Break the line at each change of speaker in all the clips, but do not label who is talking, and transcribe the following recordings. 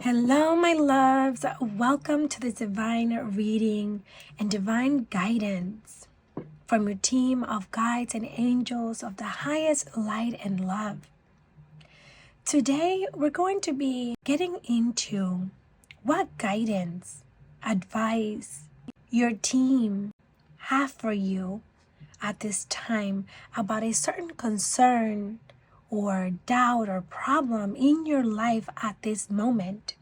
Hello, my loves. Welcome to this divine reading and divine guidance from your team of guides and angels of the highest light and love. Today, we're going to be getting into what guidance, advice your team have for you at this time about a certain concern or doubt or problem in your life at this moment.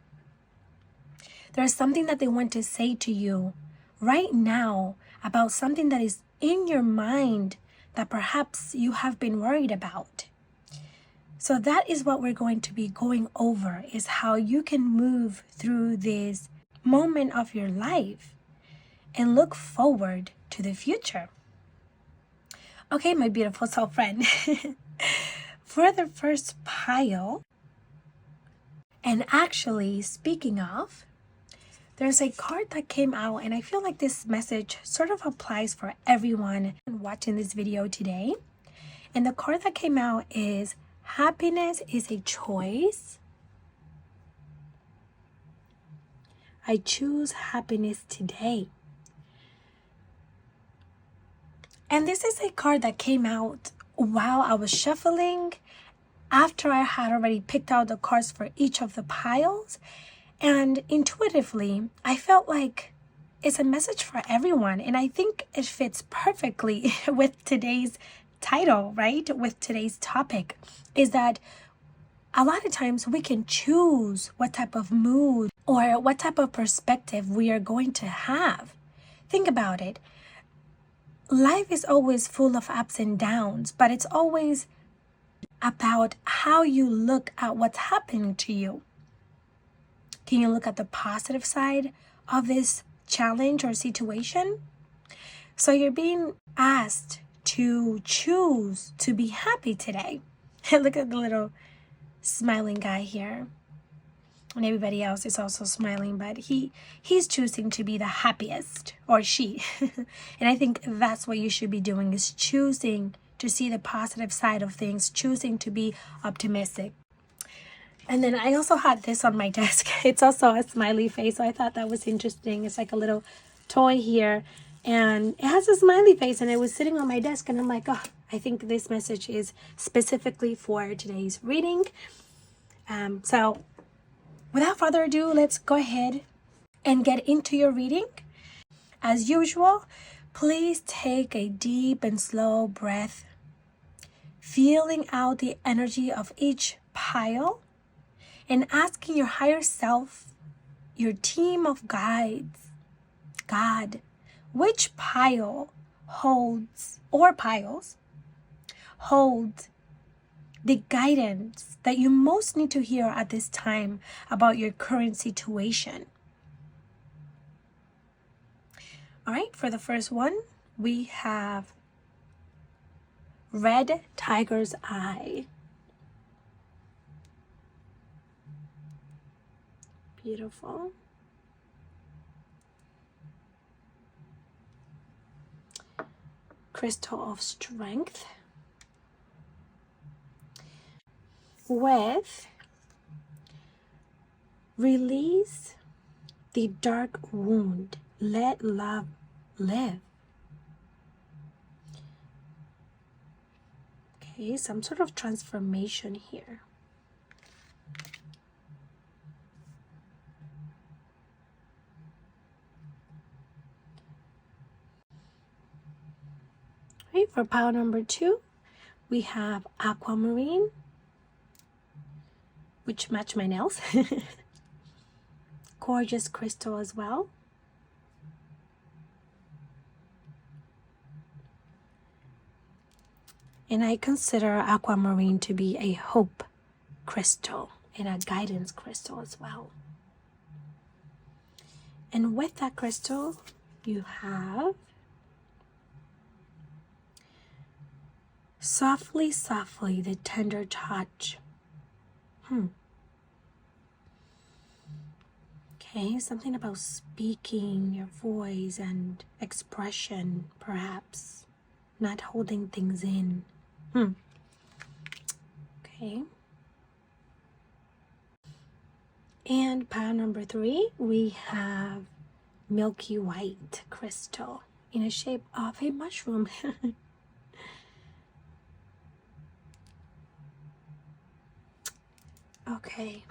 There's something that they want to say to you right now about something that is in your mind that perhaps you have been worried about. So that is what we're going to be going over, is how you can move through this moment of your life and look forward to the future. Okay, my beautiful soul friend. For the first pile, and actually speaking of, there's a card that came out, and I feel like this message sort of applies for everyone watching this video today. And the card that came out is happiness is a choice. I choose happiness today. And this is a card that came out while I was shuffling after I had already picked out the cards for each of the piles. And intuitively, I felt like it's a message for everyone. And I think it fits perfectly with today's title, right? With today's topic, is that a lot of times we can choose what type of mood or what type of perspective we are going to have. Think about it. Life is always full of ups and downs, but it's always about how you look at what's happening to you. Can you look at the positive side of this challenge or situation? So you're being asked to choose to be happy today. Look at the little smiling guy here. And everybody else is also smiling, but he's choosing to be the happiest, or she. And I think that's what you should be doing, is choosing to see the positive side of things, choosing to be optimistic. And then I also had this on my desk. It's also a smiley face, so I thought that was interesting. It's like a little toy here, and it has a smiley face, and it was sitting on my desk, and I'm like, oh, I think this message is specifically for today's reading. So without further ado, let's go ahead and get into your reading. As usual, please take a deep and slow breath, feeling out the energy of each pile and asking your higher self, your team of guides, God, which pile holds, or piles, hold the guidance that you most need to hear at this time about your current situation. All right, for the first one, we have Red Tiger's Eye. Beautiful. Crystal of Strength. With Release the Dark Wound. Let love live. Okay, some sort of transformation here. Right, for pile number 2, we have Aquamarine, which match my nails. Gorgeous crystal as well. And I consider Aquamarine to be a hope crystal and a guidance crystal as well. And with that crystal, you have Softly, softly, the tender touch. Okay, something about speaking, your voice and expression, perhaps. Not holding things in. Okay. And pile number 3, we have Milky White crystal in a shape of a mushroom. Okay.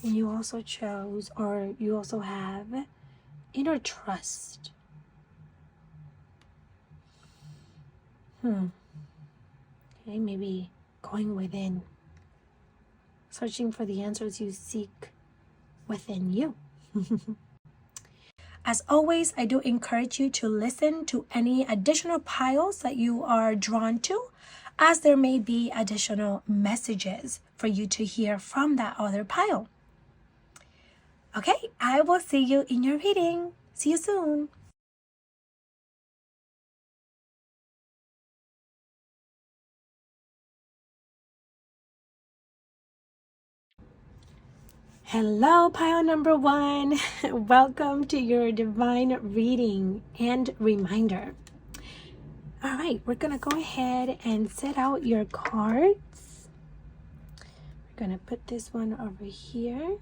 And you also chose, or you also have inner trust. Okay, maybe going within, searching for the answers you seek within you. As always, I do encourage you to listen to any additional piles that you are drawn to, as there may be additional messages for you to hear from that other pile. Okay, I will see you in your reading. See you soon. Hello, pile number 1. Welcome to your divine reading and reminder. All right, we're going to go ahead and set out your cards. We're going to put this one over here.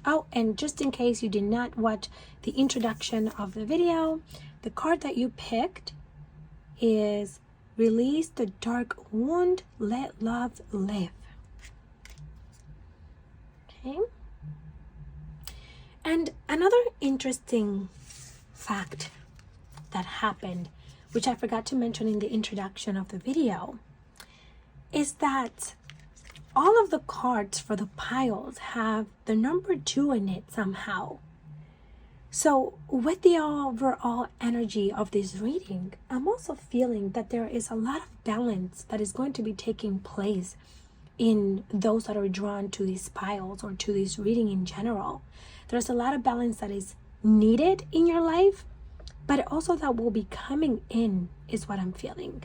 Oh, and just in case you did not watch the introduction of the video, the card that you picked is Release the Dark Wound, Let Love Live. Okay. And another interesting fact that happened, which I forgot to mention in the introduction of the video, is that all of the cards for the piles have the number 2 in it somehow. So with the overall energy of this reading, I'm also feeling that there is a lot of balance that is going to be taking place in those that are drawn to these piles or to this reading in general. There's a lot of balance that is needed in your life, but also that will be coming in is what I'm feeling.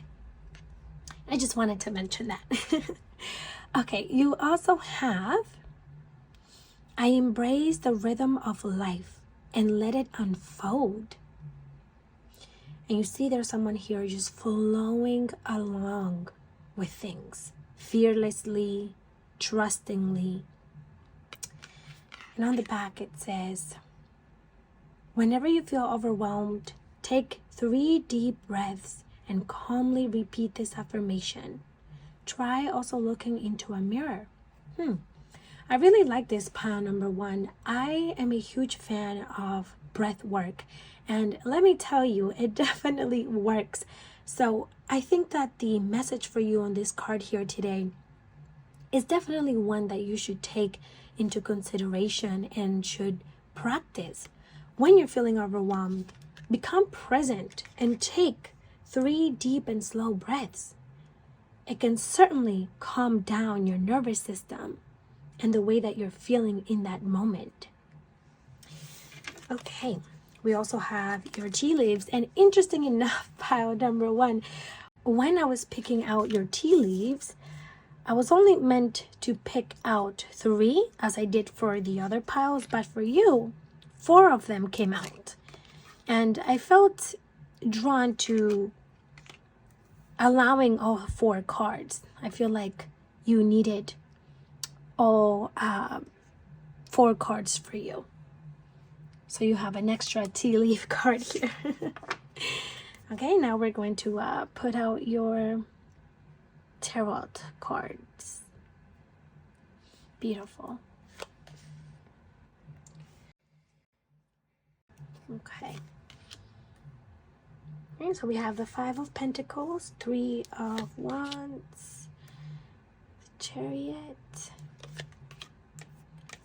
I just wanted to mention that. Okay, you also have, I embrace the rhythm of life and let it unfold. And you see there's someone here just flowing along with things, fearlessly, trustingly. And on the back it says, whenever you feel overwhelmed, take 3 deep breaths and calmly repeat this affirmation. Try also looking into a mirror. I really like this pile number 1. I am a huge fan of breath work, and let me tell you, it definitely works. So I think that the message for you on this card here today is definitely one that you should take into consideration and should practice. When you're feeling overwhelmed, become present and take 3 deep and slow breaths. It can certainly calm down your nervous system and the way that you're feeling in that moment. Okay, we also have your tea leaves, and interesting enough, pile number 1, when I was picking out your tea leaves, I was only meant to pick out 3 as I did for the other piles, but for you, 4 of them came out. And I felt drawn to allowing all 4 cards. I feel like you needed all 4 cards for you. So you have an extra tea leaf card here. Okay, now we're going to put out your tarot cards. Beautiful. Okay. Okay, so we have the 5 of Pentacles, 3 of Wands, the Chariot,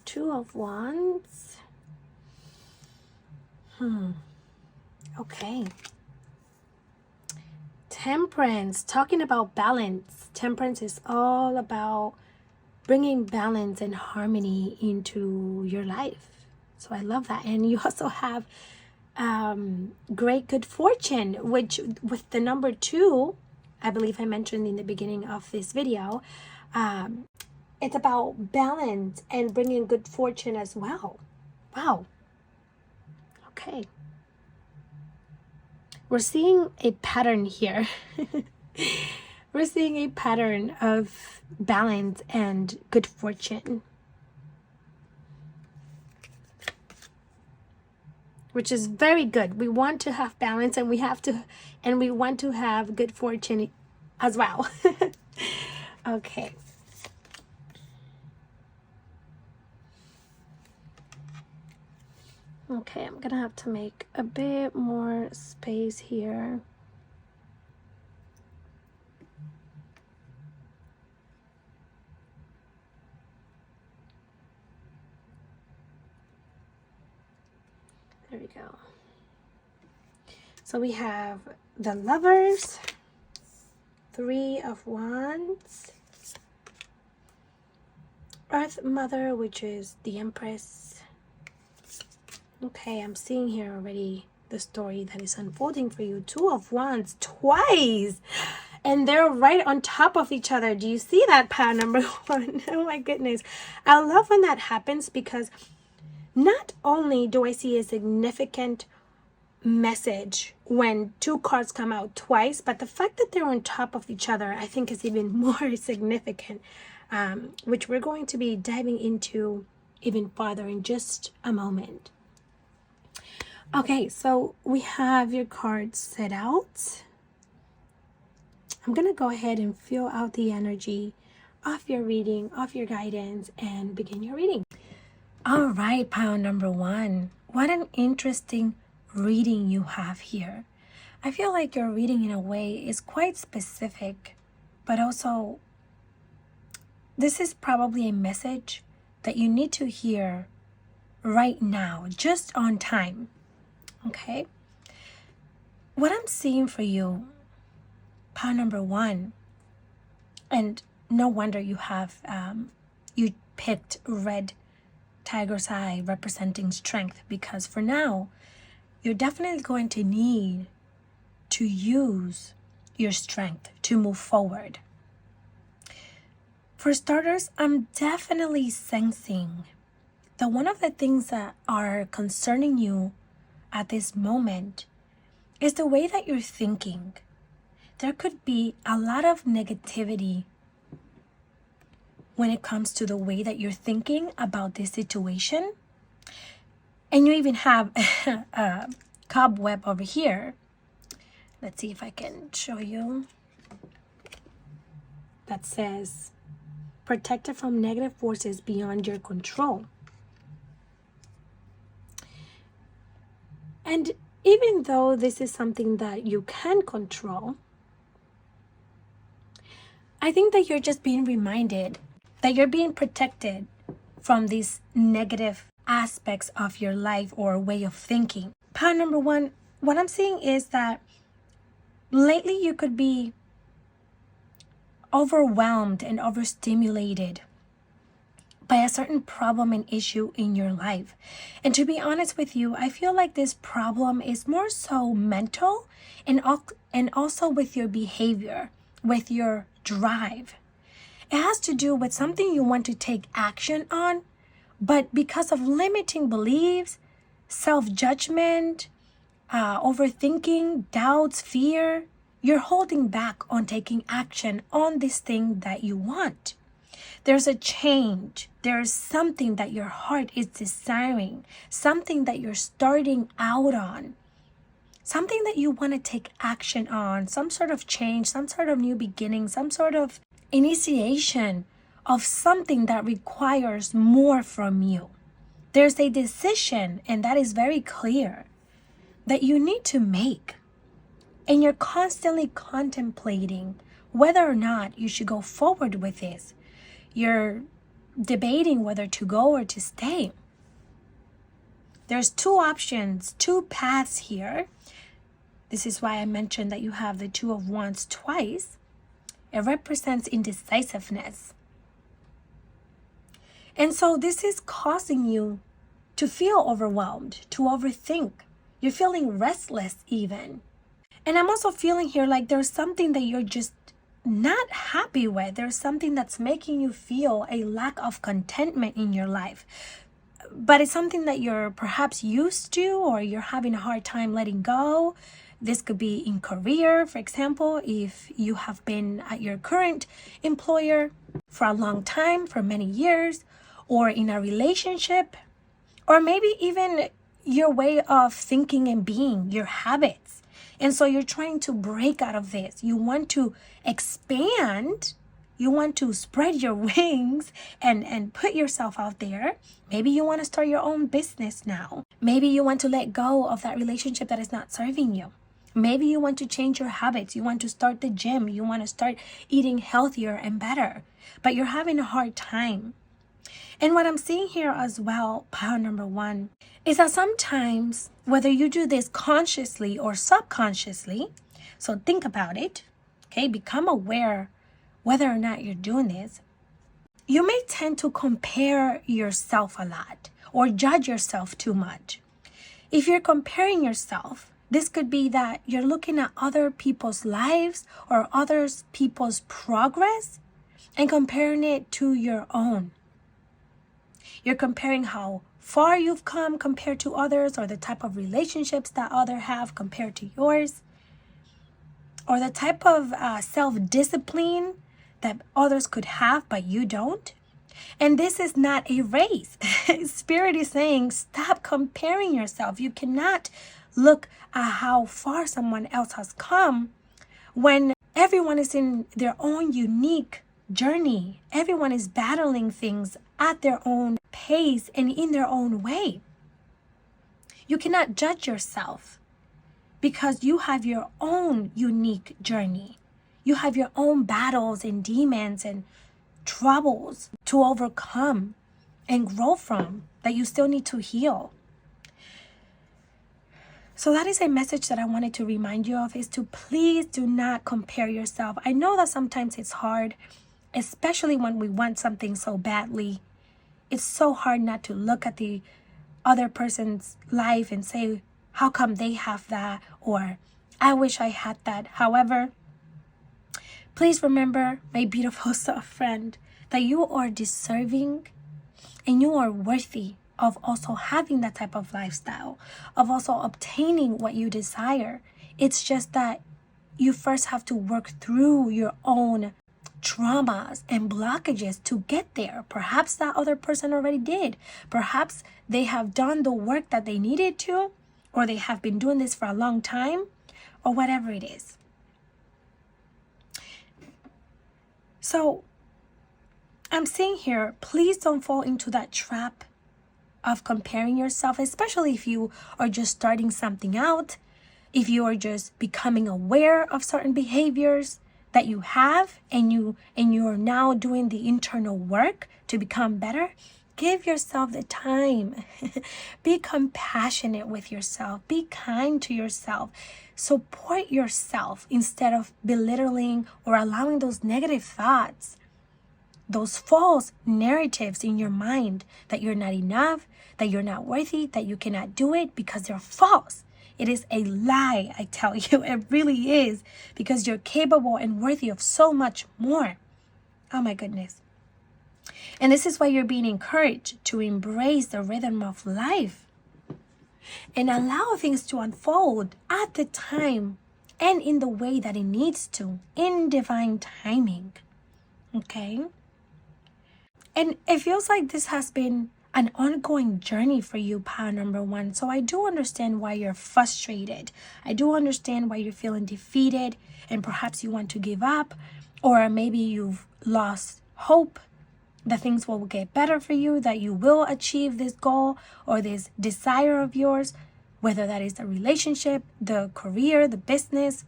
2 of Wands. Okay. Temperance, talking about balance. Temperance is all about bringing balance and harmony into your life. So I love that. And you also have great good fortune, which with the number 2, I believe I mentioned in the beginning of this video, it's about balance and bringing good fortune as well. Wow. Okay. We're seeing a pattern here. We're seeing a pattern of balance and good fortune. which is very good. We want to have balance, and we want to have good fortune as well. Okay. Okay, I'm gonna have to make a bit more space here. There we go. So we have the Lovers, Three of Wands, Earth Mother, which is the Empress. Okay, I'm seeing here already the story that is unfolding for you. Two of Wands twice, and they're right on top of each other. Do you see that, pile number one? Oh my goodness. I love when that happens, because not only do I see a significant message when two cards come out twice, but the fact that they're on top of each other, I think, is even more significant, which we're going to be diving into even farther in just a moment. Okay, so we have your cards set out. I'm going to go ahead and feel out the energy of your reading, of your guidance, and begin your reading. All right, pile number one. What an interesting reading you have here. I feel like your reading in a way is quite specific, but also this is probably a message that you need to hear right now, just on time. Okay? What I'm seeing for you, pile number one, and no wonder you have, you picked red tiger's eye representing strength, because for now, you're definitely going to need to use your strength to move forward. For starters, I'm definitely sensing that one of the things that are concerning you at this moment is the way that you're thinking. There could be a lot of negativity when it comes to the way that you're thinking about this situation. And you even have a cobweb over here. Let's see if I can show you. That says, protected from negative forces beyond your control. And even though this is something that you can control, I think that you're just being reminded that you're being protected from these negative aspects of your life or way of thinking. Pile number one, what I'm seeing is that lately you could be overwhelmed and overstimulated by a certain problem and issue in your life. And to be honest with you, I feel like this problem is more so mental and also with your behavior, with your drive. It has to do with something you want to take action on, but because of limiting beliefs, self-judgment, overthinking, doubts, fear, you're holding back on taking action on this thing that you want. There's a change. There's something that your heart is desiring, something that you're starting out on, something that you want to take action on, some sort of change, some sort of new beginning, some sort of initiation of something that requires more from you. There's a decision, and that is very clear, that you need to make. And you're constantly contemplating whether or not you should go forward with this. You're debating whether to go or to stay. There's two options, two paths here. This is why I mentioned that you have the Two of Wands twice. It represents indecisiveness. And so this is causing you to feel overwhelmed, to overthink. You're feeling restless even. And I'm also feeling here like there's something that you're just not happy with. There's something that's making you feel a lack of contentment in your life. But it's something that you're perhaps used to, or you're having a hard time letting go. This could be in career, for example, if you have been at your current employer for a long time, for many years, or in a relationship, or maybe even your way of thinking and being, your habits. And so you're trying to break out of this. You want to expand. You want to spread your wings and put yourself out there. Maybe you want to start your own business now. Maybe you want to let go of that relationship that is not serving you. Maybe you want to change your habits. You want to start the gym. You want to start eating healthier and better. But you're having a hard time. And what I'm seeing here as well, power number 1, is that sometimes, whether you do this consciously or subconsciously, so think about it, okay, become aware whether or not you're doing this, you may tend to compare yourself a lot or judge yourself too much. If you're comparing yourself, this could be that you're looking at other people's lives or other people's progress and comparing it to your own. You're comparing how far you've come compared to others, or the type of relationships that others have compared to yours, or the type of self-discipline that others could have but you don't. And this is not a race. Spirit is saying, stop comparing yourself. You cannot look at how far someone else has come when everyone is in their own unique journey. Everyone is battling things at their own pace and in their own way. You cannot judge yourself because you have your own unique journey. You have your own battles and demons and troubles to overcome and grow from that you still need to heal. So that is a message that I wanted to remind you of, is to please do not compare yourself. I know that sometimes it's hard, especially when we want something so badly. It's so hard not to look at the other person's life and say, how come they have that? Or I wish I had that. However, please remember, my beautiful soul friend, that you are deserving and you are worthy of also having that type of lifestyle, of also obtaining what you desire. It's just that you first have to work through your own traumas and blockages to get there. Perhaps that other person already did. Perhaps they have done the work that they needed to, or they have been doing this for a long time, or whatever it is. So I'm saying here, please don't fall into that trap of comparing yourself, especially if you are just starting something out, if you are just becoming aware of certain behaviors that you have and you are now doing the internal work to become better. Give yourself the time. Be compassionate with yourself. Be kind to yourself. Support yourself instead of belittling or allowing those negative thoughts, those false narratives in your mind that you're not enough, that you're not worthy, that you cannot do it, because they're false. It is a lie, I tell you. It really is, because you're capable and worthy of so much more. Oh my goodness. And this is why you're being encouraged to embrace the rhythm of life and allow things to unfold at the time and in the way that it needs to, in divine timing. Okay? And it feels like this has been an ongoing journey for you, power number 1. So I do understand why you're frustrated. I do understand why you're feeling defeated and perhaps you want to give up, or maybe you've lost hope that things will get better for you, that you will achieve this goal or this desire of yours, whether that is the relationship, the career, the business,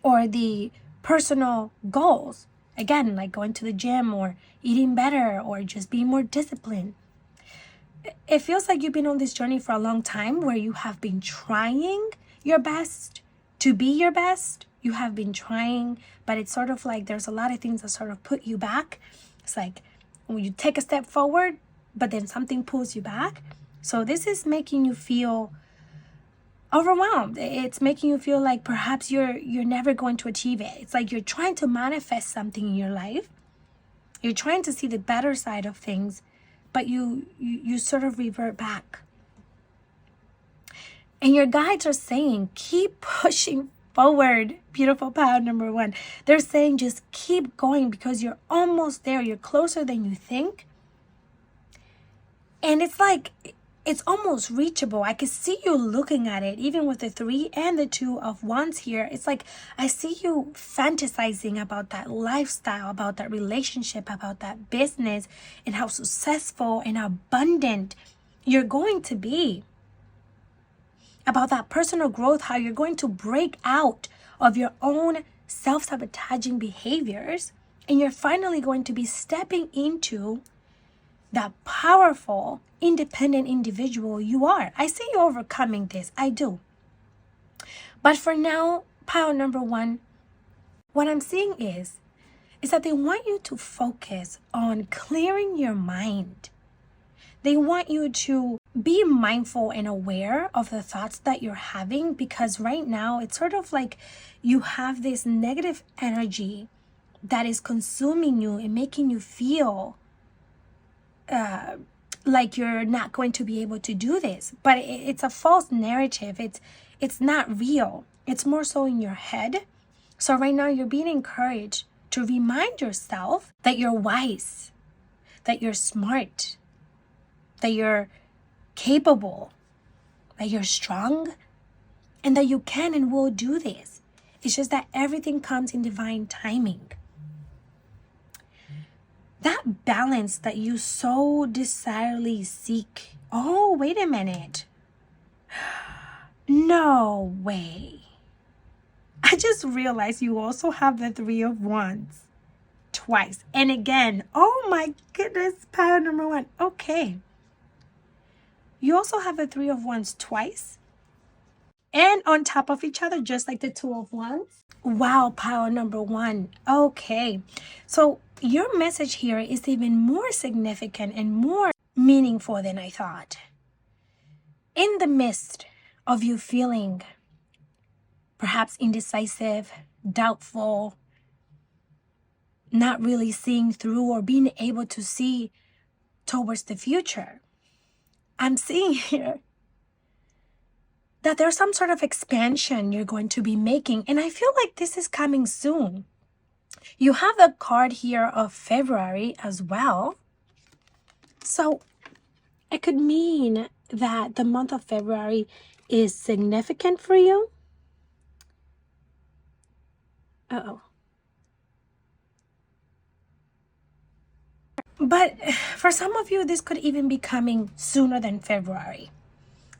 or the personal goals. Again, like going to the gym or eating better or just being more disciplined. It feels like you've been on this journey for a long time where you have been trying your best to be your best. You have been trying, but it's sort of like there's a lot of things that sort of put you back. It's like when you take a step forward, but then something pulls you back. So this is making you feel overwhelmed. It's making you feel like perhaps you're never going to achieve it. It's like you're trying to manifest something in your life. You're trying to see the better side of things, but you sort of revert back. And your guides are saying, keep pushing forward, beautiful power number 1. They're saying just keep going because you're almost there. You're closer than you think. And it's like it's almost reachable. I can see you looking at it, even with the 3 and the 2 of Wands here. It's like I see you fantasizing about that lifestyle, about that relationship, about that business, and how successful and abundant you're going to be. About that personal growth, how you're going to break out of your own self-sabotaging behaviors, and you're finally going to be stepping into that powerful, independent individual you are. I see you overcoming this. I do. But for now, pile number 1, what I'm seeing is that they want you to focus on clearing your mind. They want you to be mindful and aware of the thoughts that you're having, because right now it's sort of like you have this negative energy that is consuming you and making you feel like you're not going to be able to do this. But it's a false narrative. It's not real. It's more so in your head. So right now you're being encouraged to remind yourself that you're wise, that you're smart, that you're capable, that you're strong, and that you can and will do this. It's just that everything comes in divine timing. That balance that you so desirably seek. Oh, wait a minute. No way. I just realized you also have the 3 of Wands twice. And again, oh my goodness, pile number 1. Okay. You also have the 3 of Wands twice. And on top of each other, just like the 2 of Wands. Wow, pile number 1. Okay. So your message here is even more significant and more meaningful than I thought. In the midst of you feeling perhaps indecisive, doubtful, not really seeing through or being able to see towards the future, I'm seeing here that there's some sort of expansion you're going to be making. And I feel like this is coming soon. You have the card here of February as well. So it could mean that the month of February is significant for you. Uh-oh. But for some of you, this could even be coming sooner than February.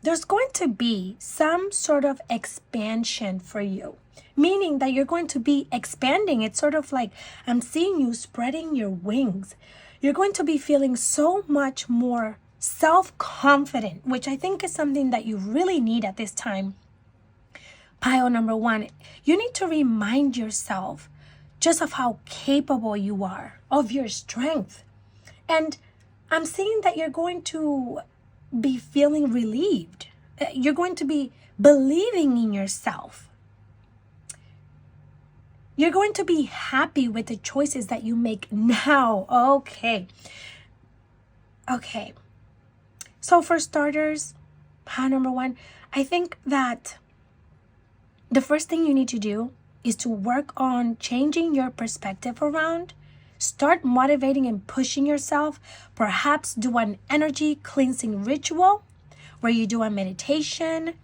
There's going to be some sort of expansion for you, meaning that you're going to be expanding. It's sort of like I'm seeing you spreading your wings. You're going to be feeling so much more self-confident, which I think is something that you really need at this time. Pile number 1, you need to remind yourself just of how capable you are, of your strength. And I'm seeing that you're going to be feeling relieved. You're going to be believing in yourself. You're going to be happy with the choices that you make now. Okay. So for starters, pile number 1, I think that the first thing you need to do is to work on changing your perspective around. Start motivating and pushing yourself. Perhaps do an energy cleansing ritual where you do a meditation,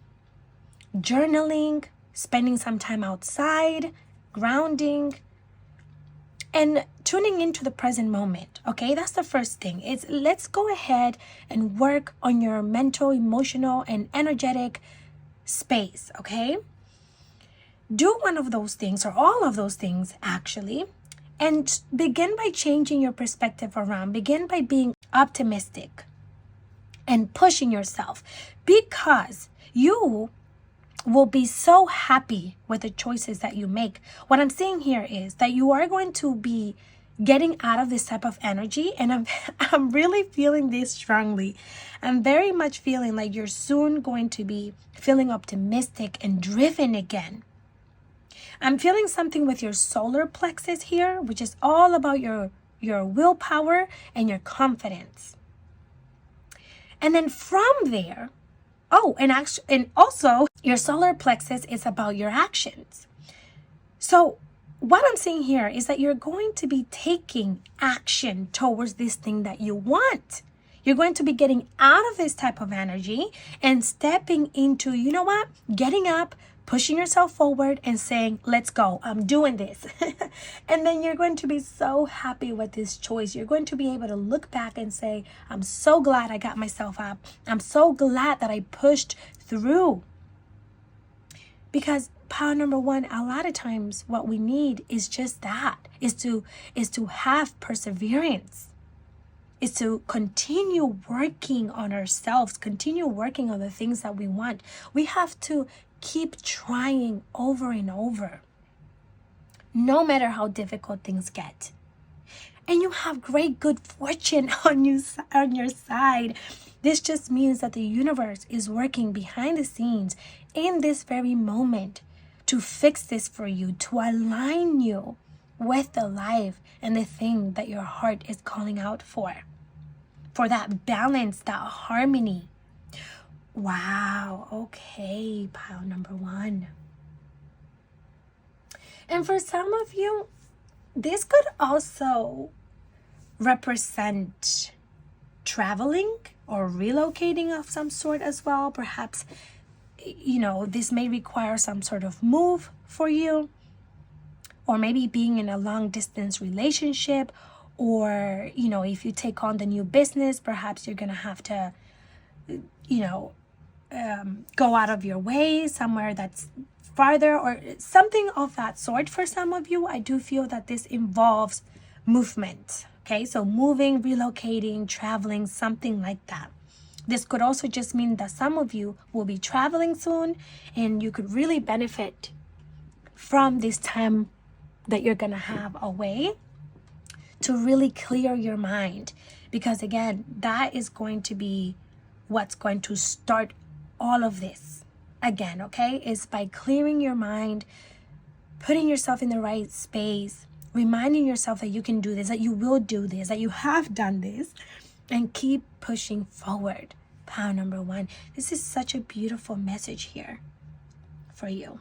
journaling, spending some time outside, grounding, and tuning into the present moment. Okay, that's the first thing. Let's go ahead and work on your mental, emotional, and energetic space. Okay, do one of those things or all of those things actually. And begin by changing your perspective around. Begin by being optimistic and pushing yourself, because you will be so happy with the choices that you make. What I'm seeing here is that you are going to be getting out of this type of energy, and I'm really feeling this strongly. I'm very much feeling like you're soon going to be feeling optimistic and driven again. I'm feeling something with your solar plexus here, which is all about your willpower and your confidence. And then from there, and also your solar plexus is about your actions. So what I'm seeing here is that you're going to be taking action towards this thing that you want. You're going to be getting out of this type of energy and stepping into, you know what? Getting up, pushing yourself forward and saying, let's go, I'm doing this. And then you're going to be so happy with this choice. You're going to be able to look back and say, I'm so glad I got myself up. I'm so glad that I pushed through. Because power number one, a lot of times what we need is just that, is to have perseverance. Is to continue working on ourselves, continue working on the things that we want. We have to keep trying over and over, no matter how difficult things get. And you have great good fortune on your side. This just means that the universe is working behind the scenes in this very moment to fix this for you, to align you with the life and the thing that your heart is calling out for that balance, that harmony. Wow, okay, pile number one. And for some of you, this could also represent traveling or relocating of some sort as well. Perhaps, this may require some sort of move for you, or maybe being in a long distance relationship, or, if you take on the new business, perhaps you're going to have to, go out of your way somewhere that's farther or something of that sort. For some of you, I do feel that this involves movement. Okay, so moving, relocating, traveling, something like that. This could also just mean that some of you will be traveling soon and you could really benefit from this time that you're going to have away to really clear your mind. Because again, that is going to be what's going to start all of this again, okay? Is by clearing your mind, putting yourself in the right space, reminding yourself that you can do this, that you will do this, that you have done this, and keep pushing forward. Power number one. This is such a beautiful message here for you.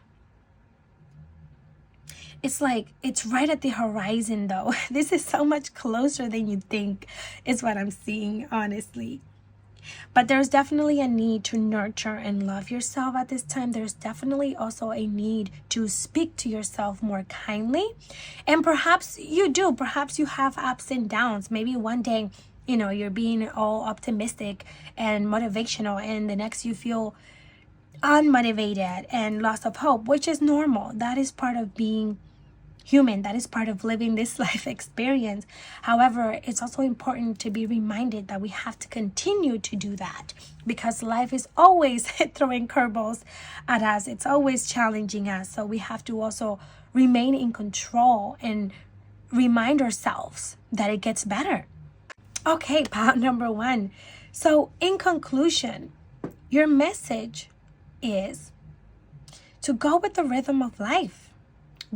It's like, it's right at the horizon though. This is so much closer than you think, is what I'm seeing, honestly. But there's definitely a need to nurture and love yourself at this time. There's definitely also a need to speak to yourself more kindly. And perhaps you do. Perhaps you have ups and downs. Maybe one day, you're being all optimistic and motivational, and the next you feel unmotivated and loss of hope, which is normal. That is part of being human. That is part of living this life experience. However, it's also important to be reminded that we have to continue to do that, because life is always throwing curveballs at us. It's always challenging us. So we have to also remain in control and remind ourselves that it gets better. Okay, part number one. So in conclusion, your message is to go with the rhythm of life.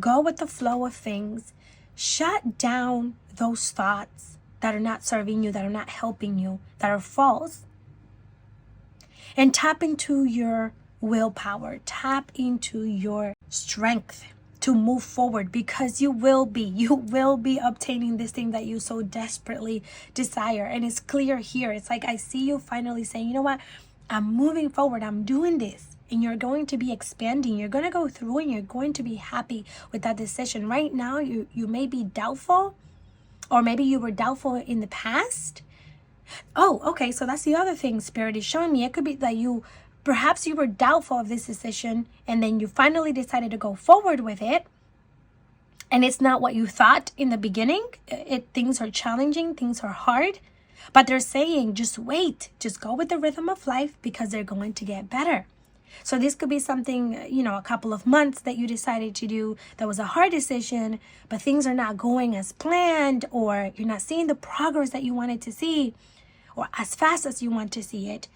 Go with the flow of things. Shut down those thoughts that are not serving you, that are not helping you, that are false. And tap into your willpower. Tap into your strength to move forward, because you will be obtaining this thing that you so desperately desire. And it's clear here. It's like I see you finally saying, you know what? I'm moving forward. I'm doing this. And you're going to be expanding. You're going to go through and you're going to be happy with that decision. Right now, you may be doubtful, or maybe you were doubtful in the past. Oh, okay. So that's the other thing Spirit is showing me. It could be that perhaps you were doubtful of this decision, and then you finally decided to go forward with it. And it's not what you thought in the beginning. Things are challenging. Things are hard. But they're saying, just wait. Just go with the rhythm of life, because they're going to get better. So this could be something, a couple of months that you decided to do that was a hard decision, but things are not going as planned, or you're not seeing the progress that you wanted to see, or as fast as you want to see it.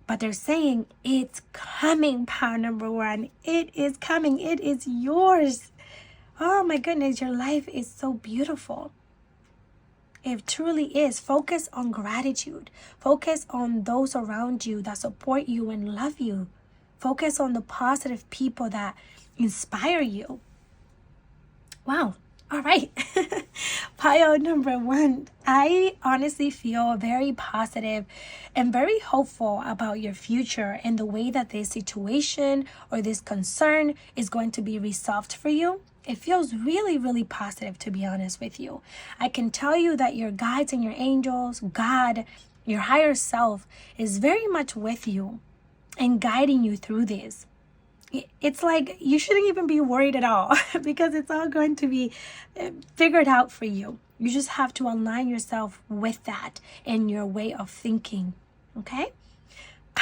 But they're saying it's coming, power number one. It is coming. It is yours. Oh my goodness, your life is so beautiful. It truly is. Focus on gratitude. Focus on those around you that support you and love you. Focus on the positive people that inspire you. Wow. All right. Pile number one, I honestly feel very positive and very hopeful about your future and the way that this situation or this concern is going to be resolved for you. It feels really, really positive, to be honest with you. I can tell you that your guides and your angels, God, your higher self is very much with you and guiding you through this. It's like you shouldn't even be worried at all because it's all going to be figured out for you. You just have to align yourself with that in your way of thinking. Okay?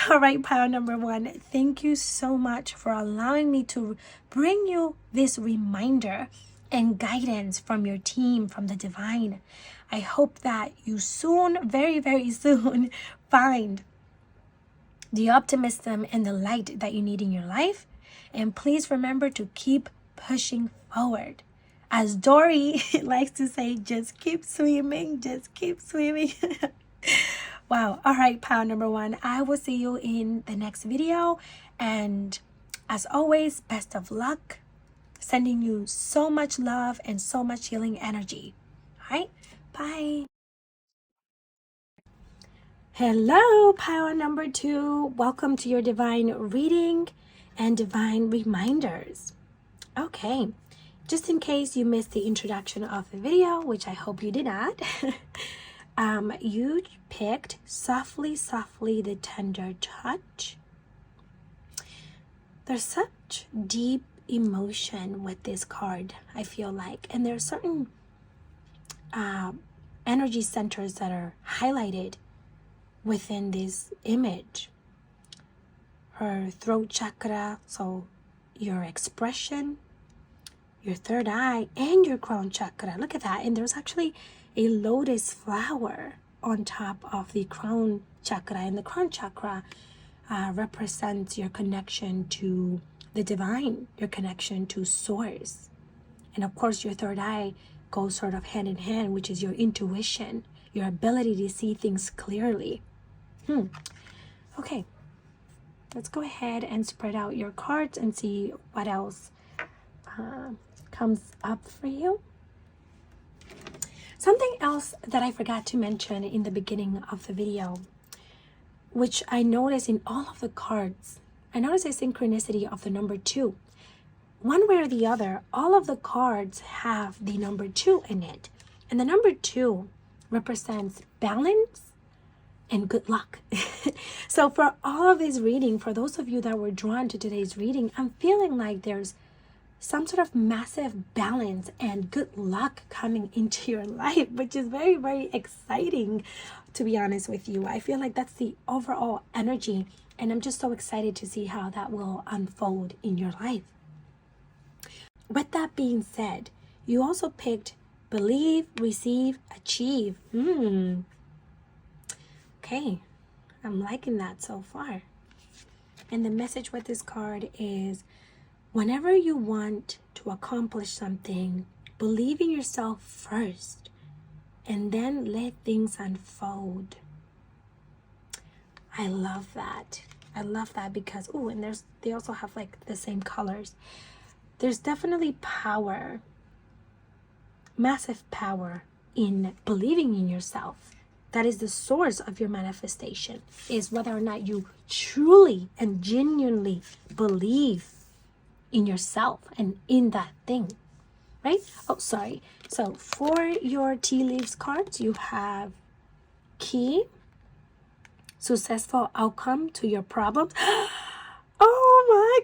All right, pile number one. Thank you so much for allowing me to bring you this reminder and guidance from your team, from the divine. I hope that you soon, very, very soon, find the optimism and the light that you need in your life. And please remember to keep pushing forward. As Dory likes to say, just keep swimming, just keep swimming. Wow. All right, pile number one. I will see you in the next video. And as always, best of luck. Sending you so much love and so much healing energy. All right. Bye. Hello, pile number two. Welcome to your divine reading and divine reminders. Okay, just in case you missed the introduction of the video, which I hope you did not, you picked Softly, Softly, the Tender Touch. There's such deep emotion with this card, I feel like, and there are certain energy centers that are highlighted within this image. Her throat chakra, so your expression, your third eye, and your crown chakra. Look at that. And there's actually a lotus flower on top of the crown chakra. And the crown chakra represents your connection to the divine, your connection to source. And of course, your third eye goes sort of hand in hand, which is your intuition, your ability to see things clearly. Okay. Let's go ahead and spread out your cards and see what else comes up for you. Something else that I forgot to mention in the beginning of the video, which I noticed in all of the cards, I noticed a synchronicity of the number 2. One way or the other, all of the cards have the number 2 in it. And the number 2 represents balance and good luck. So for all of this reading, for those of you that were drawn to today's reading, I'm feeling like there's some sort of massive balance and good luck coming into your life, which is very, very exciting, to be honest with you. I feel like that's the overall energy, and I'm just so excited to see how that will unfold in your life. With that being said, you also picked Believe, Receive, Achieve. Okay, I'm liking that so far. And the message with this card is, whenever you want to accomplish something, believe in yourself first and then let things unfold. I love that. I love that because, and they also have like the same colors. There's definitely power, massive power in believing in yourself. That is the source of your manifestation, is whether or not you truly and genuinely believe in yourself and in that thing, right? So for your tea leaves cards, you have key, successful outcome to your problems. Oh my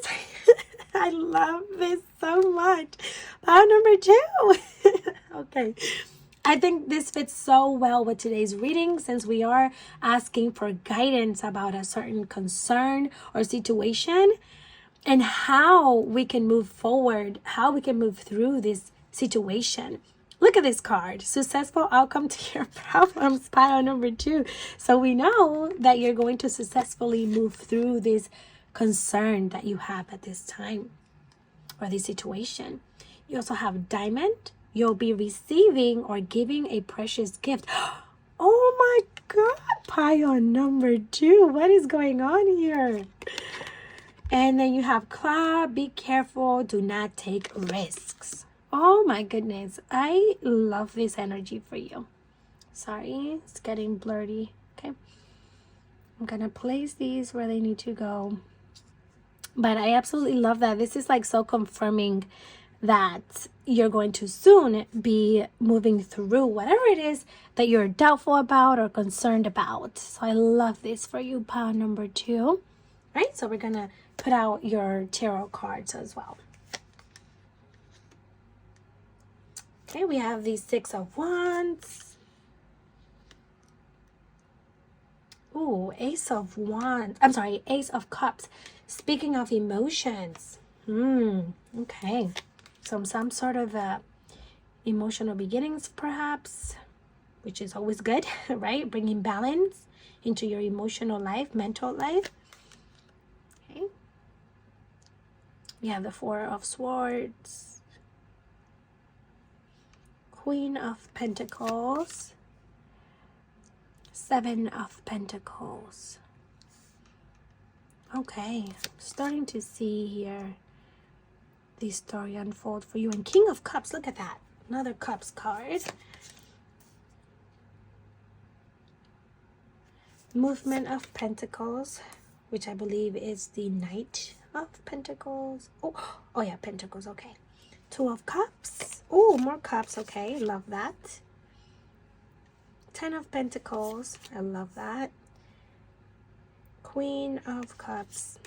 goodness. I love this so much. Pile number 2. Okay. I think this fits so well with today's reading, since we are asking for guidance about a certain concern or situation and how we can move forward, how we can move through this situation. Look at this card, successful outcome to your problems, pile number 2. So we know that you're going to successfully move through this concern that you have at this time or this situation. You also have diamond. You'll be receiving or giving a precious gift. Oh my God, pile number 2. What is going on here? And then you have cloud. Be careful. Do not take risks. Oh my goodness. I love this energy for you. Sorry, it's getting blurry. Okay. I'm going to place these where they need to go. But I absolutely love that. This is like so confirming that you're going to soon be moving through whatever it is that you're doubtful about or concerned about. So I love this for you, pile number 2. Right? So we're going to put out your tarot cards as well. Okay, we have the 6 of Wands. Ooh, Ace of Wands. I'm sorry, Ace of Cups. Speaking of emotions. Okay. So some sort of emotional beginnings, perhaps, which is always good, right? Bringing balance into your emotional life, mental life. Okay. We have the 4 of Swords. Queen of Pentacles. 7 of Pentacles. Okay, starting to see here the story unfold for you. And King of Cups, look at that. Another Cups card. Movement of Pentacles, which I believe is the Knight of Pentacles. Oh yeah, Pentacles, okay. 2 of Cups. Oh, more Cups, okay, love that. 10 of Pentacles, I love that. Queen of Cups.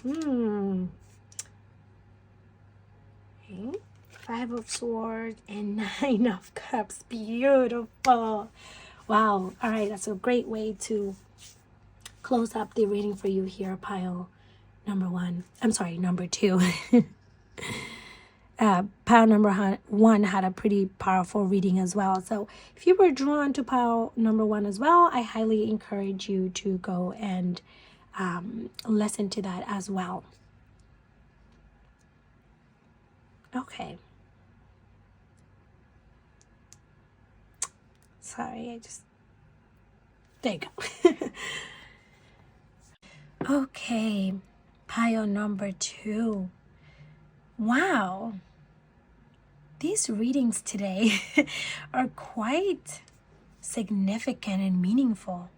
Okay. 5 of Swords and 9 of Cups. Beautiful. Wow. All right. That's a great way to close up the reading for you here, pile number 1. I'm sorry, number 2. Pile number 1 had a pretty powerful reading as well. So if you were drawn to pile number 1 as well, I highly encourage you to go and listen to that as well. Okay. Sorry, there you go. Okay, pile number 2. Wow. These readings today are quite significant and meaningful.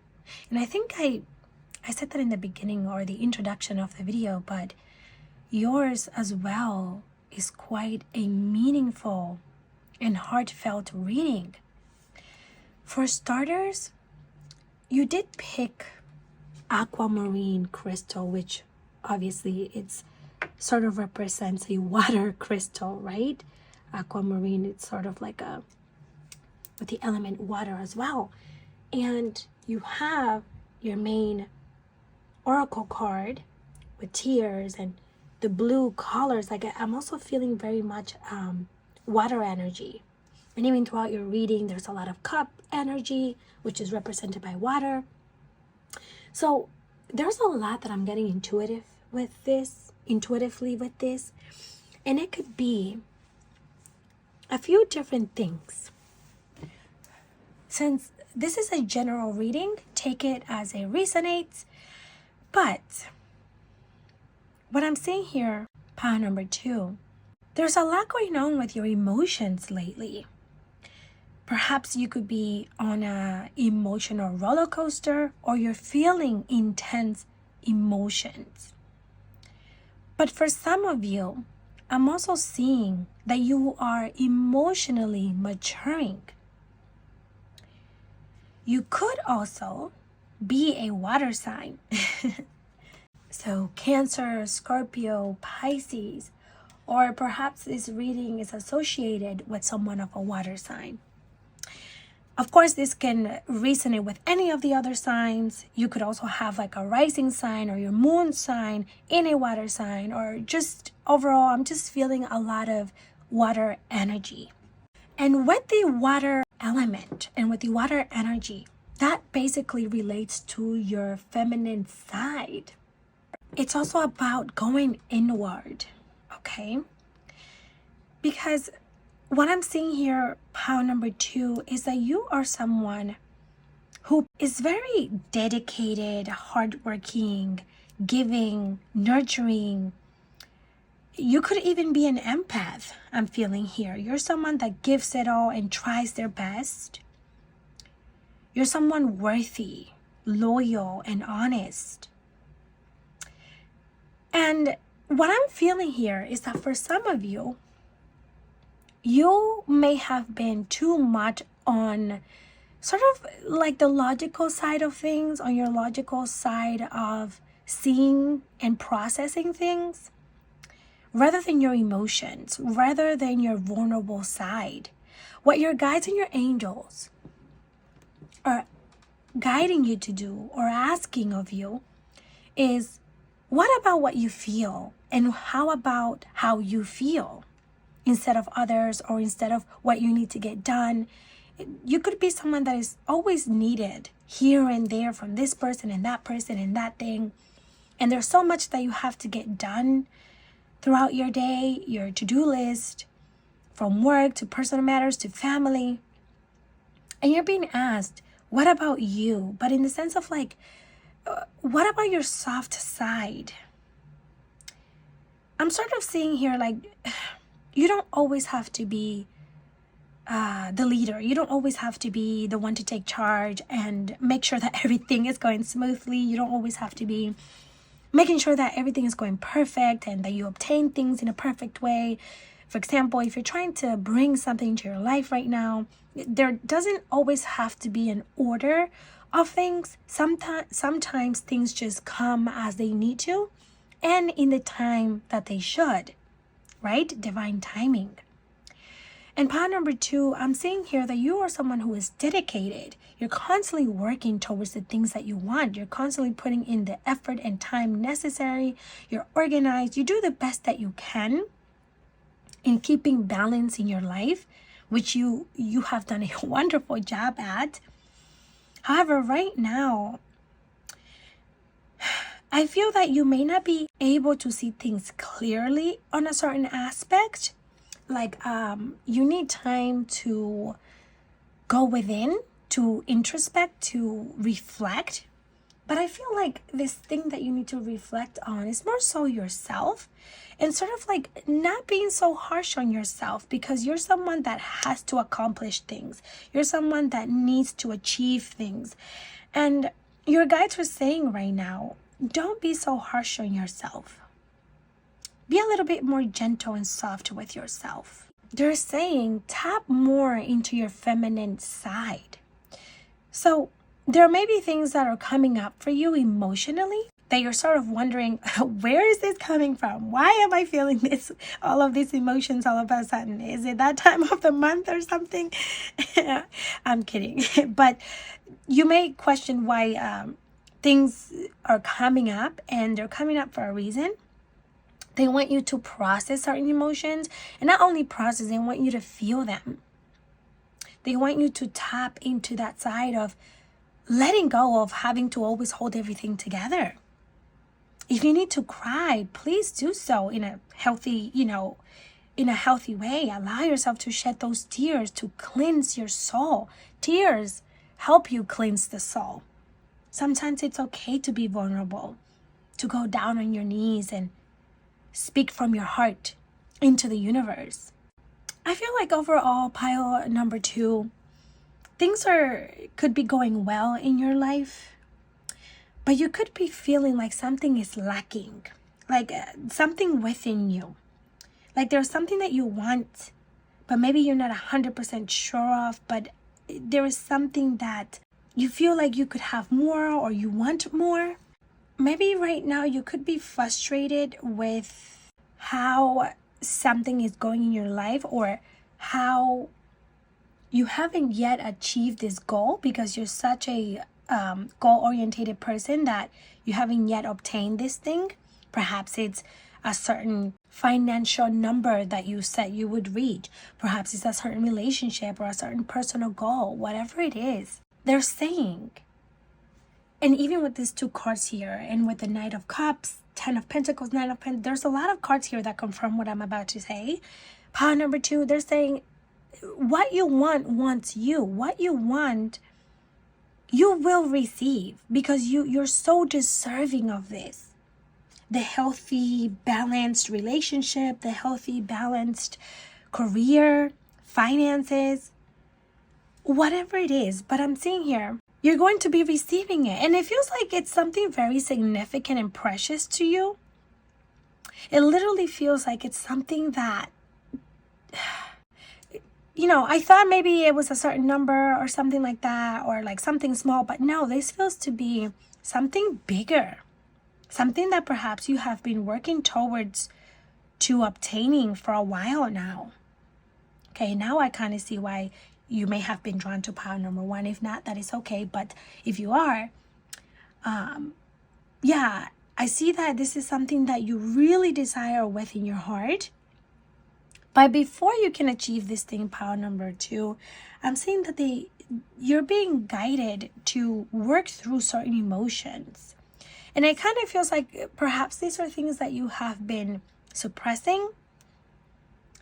And I think I said that in the beginning or the introduction of the video, but yours as well is quite a meaningful and heartfelt reading. For starters, you did pick Aquamarine crystal, which obviously it's sort of represents a water crystal, right? Aquamarine, it's sort of like with the element water as well. And you have your main oracle card with tears and the blue colors. Like I'm also feeling very much water energy. And even throughout your reading, there's a lot of cup energy, which is represented by water. So there's a lot that I'm getting intuitively with this. And it could be a few different things. Since this is a general reading, take it as it resonates. But what I'm seeing here, pile number 2, there's a lot going on with your emotions lately. Perhaps you could be on an emotional roller coaster, or you're feeling intense emotions. But for some of you, I'm also seeing that you are emotionally maturing. You could also be a water sign. So Cancer, Scorpio, Pisces, or perhaps this reading is associated with someone of a water sign. Of course, this can resonate with any of the other signs. You could also have like a rising sign or your moon sign in a water sign, or just overall, I'm just feeling a lot of water energy. And with the water element and with the water energy, that basically relates to your feminine side. It's also about going inward, okay? Because what I'm seeing here, pile number 2, is that you are someone who is very dedicated, hardworking, giving, nurturing, You could even be an empath, I'm feeling here. You're someone that gives it all and tries their best. You're someone worthy, loyal, and honest. And what I'm feeling here is that for some of you, you may have been too much on sort of like the logical side of things, on your logical side of seeing and processing things, rather than your emotions, rather than your vulnerable side. What your guides and your angels are guiding you to do or asking of you is, what about what you feel? And how about how you feel instead of others, or instead of what you need to get done? You could be someone that is always needed here and there from this person and that thing. And there's so much that you have to get done throughout your day, your to-do list, from work to personal matters to family. And you're being asked, what about you? But in the sense of like, what about your soft side? I'm sort of seeing here like, you don't always have to be the leader. You don't always have to be the one to take charge and make sure that everything is going smoothly. You don't always have to be making sure that everything is going perfect and that you obtain things in a perfect way. For example, if you're trying to bring something into your life right now, there doesn't always have to be an order of things. Sometimes things just come as they need to and in the time that they should, right? Divine timing. And part number 2, I'm seeing here that you are someone who is dedicated. You're constantly working towards the things that you want. You're constantly putting in the effort and time necessary. You're organized. You do the best that you can in keeping balance in your life, which you have done a wonderful job at. However, right now, I feel that you may not be able to see things clearly on a certain aspect. Like you need time to go within, to introspect, to reflect. But I feel like this thing that you need to reflect on is more so yourself, and sort of like not being so harsh on yourself, because you're someone that has to accomplish things. You're someone that needs to achieve things. And your guides are saying right now, don't be so harsh on yourself. Be a little bit more gentle and soft with yourself. They're saying tap more into your feminine side. So there may be things that are coming up for you emotionally that you're sort of wondering, where is this coming from? Why am I feeling this, all of these emotions all of a sudden? Is it that time of the month or something? I'm kidding. But you may question why things are coming up, and they're coming up for a reason. They want you to process certain emotions, and not only process, they want you to feel them. They want you to tap into that side of letting go of having to always hold everything together. If you need to cry, please do so in a healthy, in a healthy way. Allow yourself to shed those tears to cleanse your soul. Tears help you cleanse the soul. Sometimes it's okay to be vulnerable, to go down on your knees and speak from your heart into the universe. I feel like overall, pile number 2, things could be going well in your life, but you could be feeling like something is lacking, like something within you. Like there's something that you want, but maybe you're not 100% sure of, but there is something that you feel like you could have more, or you want more. Maybe right now you could be frustrated with how something is going in your life, or how you haven't yet achieved this goal, because you're such a goal-oriented person that you haven't yet obtained this thing. Perhaps it's a certain financial number that you said you would reach. Perhaps it's a certain relationship or a certain personal goal, whatever it is. They're saying, and even with these 2 cards here, and with the Knight of Cups, 10 of Pentacles, 9 of Pentacles, there's a lot of cards here that confirm what I'm about to say. Power number 2, they're saying what you want wants you. What you want, you will receive, because you're so deserving of this. the healthy, balanced relationship, the healthy, balanced career, finances, whatever it is. But I'm seeing here, you're going to be receiving it. And it feels like it's something very significant and precious to you. It literally feels like it's something that, I thought maybe it was a certain number or something like that, or like something small. But no, this feels to be something bigger. Something that perhaps you have been working towards to obtaining for a while now. Okay, now I kind of see why you may have been drawn to pile number 1. If not, that is okay. But if you are, I see that this is something that you really desire within your heart. But before you can achieve this thing, pile number 2, I'm saying that you're being guided to work through certain emotions. And it kind of feels like perhaps these are things that you have been suppressing,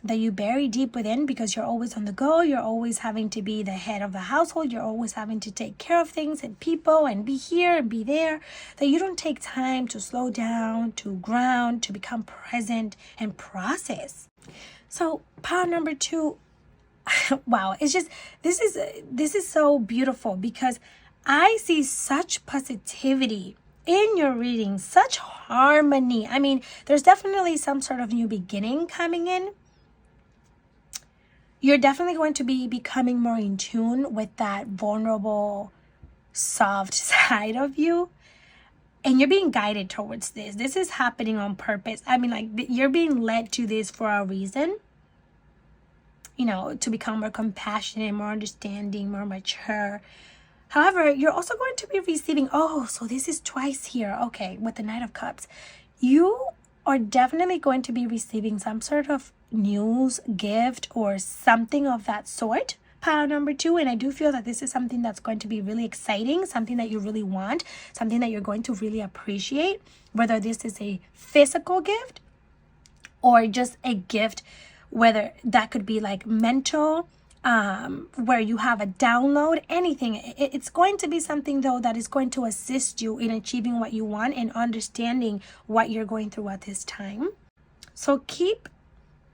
that you bury deep within because you're always on the go. You're always having to be the head of the household. You're always having to take care of things and people and be here and be there. That you don't take time to slow down, to ground, to become present and process. So pile number 2, wow, it's just, this is so beautiful because I see such positivity in your reading, such harmony. I mean, there's definitely some sort of new beginning coming in. You're definitely going to be becoming more in tune with that vulnerable, soft side of you. And you're being guided towards this. This is happening on purpose. I mean, like, you're being led to this for a reason. To become more compassionate, more understanding, more mature. However, you're also going to be receiving, so this is twice here. Okay, with the Knight of Cups. You are definitely going to be receiving some sort of news, gift, or something of that sort. Pile number 2, and I do feel that this is something that's going to be really exciting, something that you really want, something that you're going to really appreciate, whether this is a physical gift or just a gift, whether that could be like mental, where you have a download, anything. It's going to be something though that is going to assist you in achieving what you want and understanding what you're going through at this time. So keep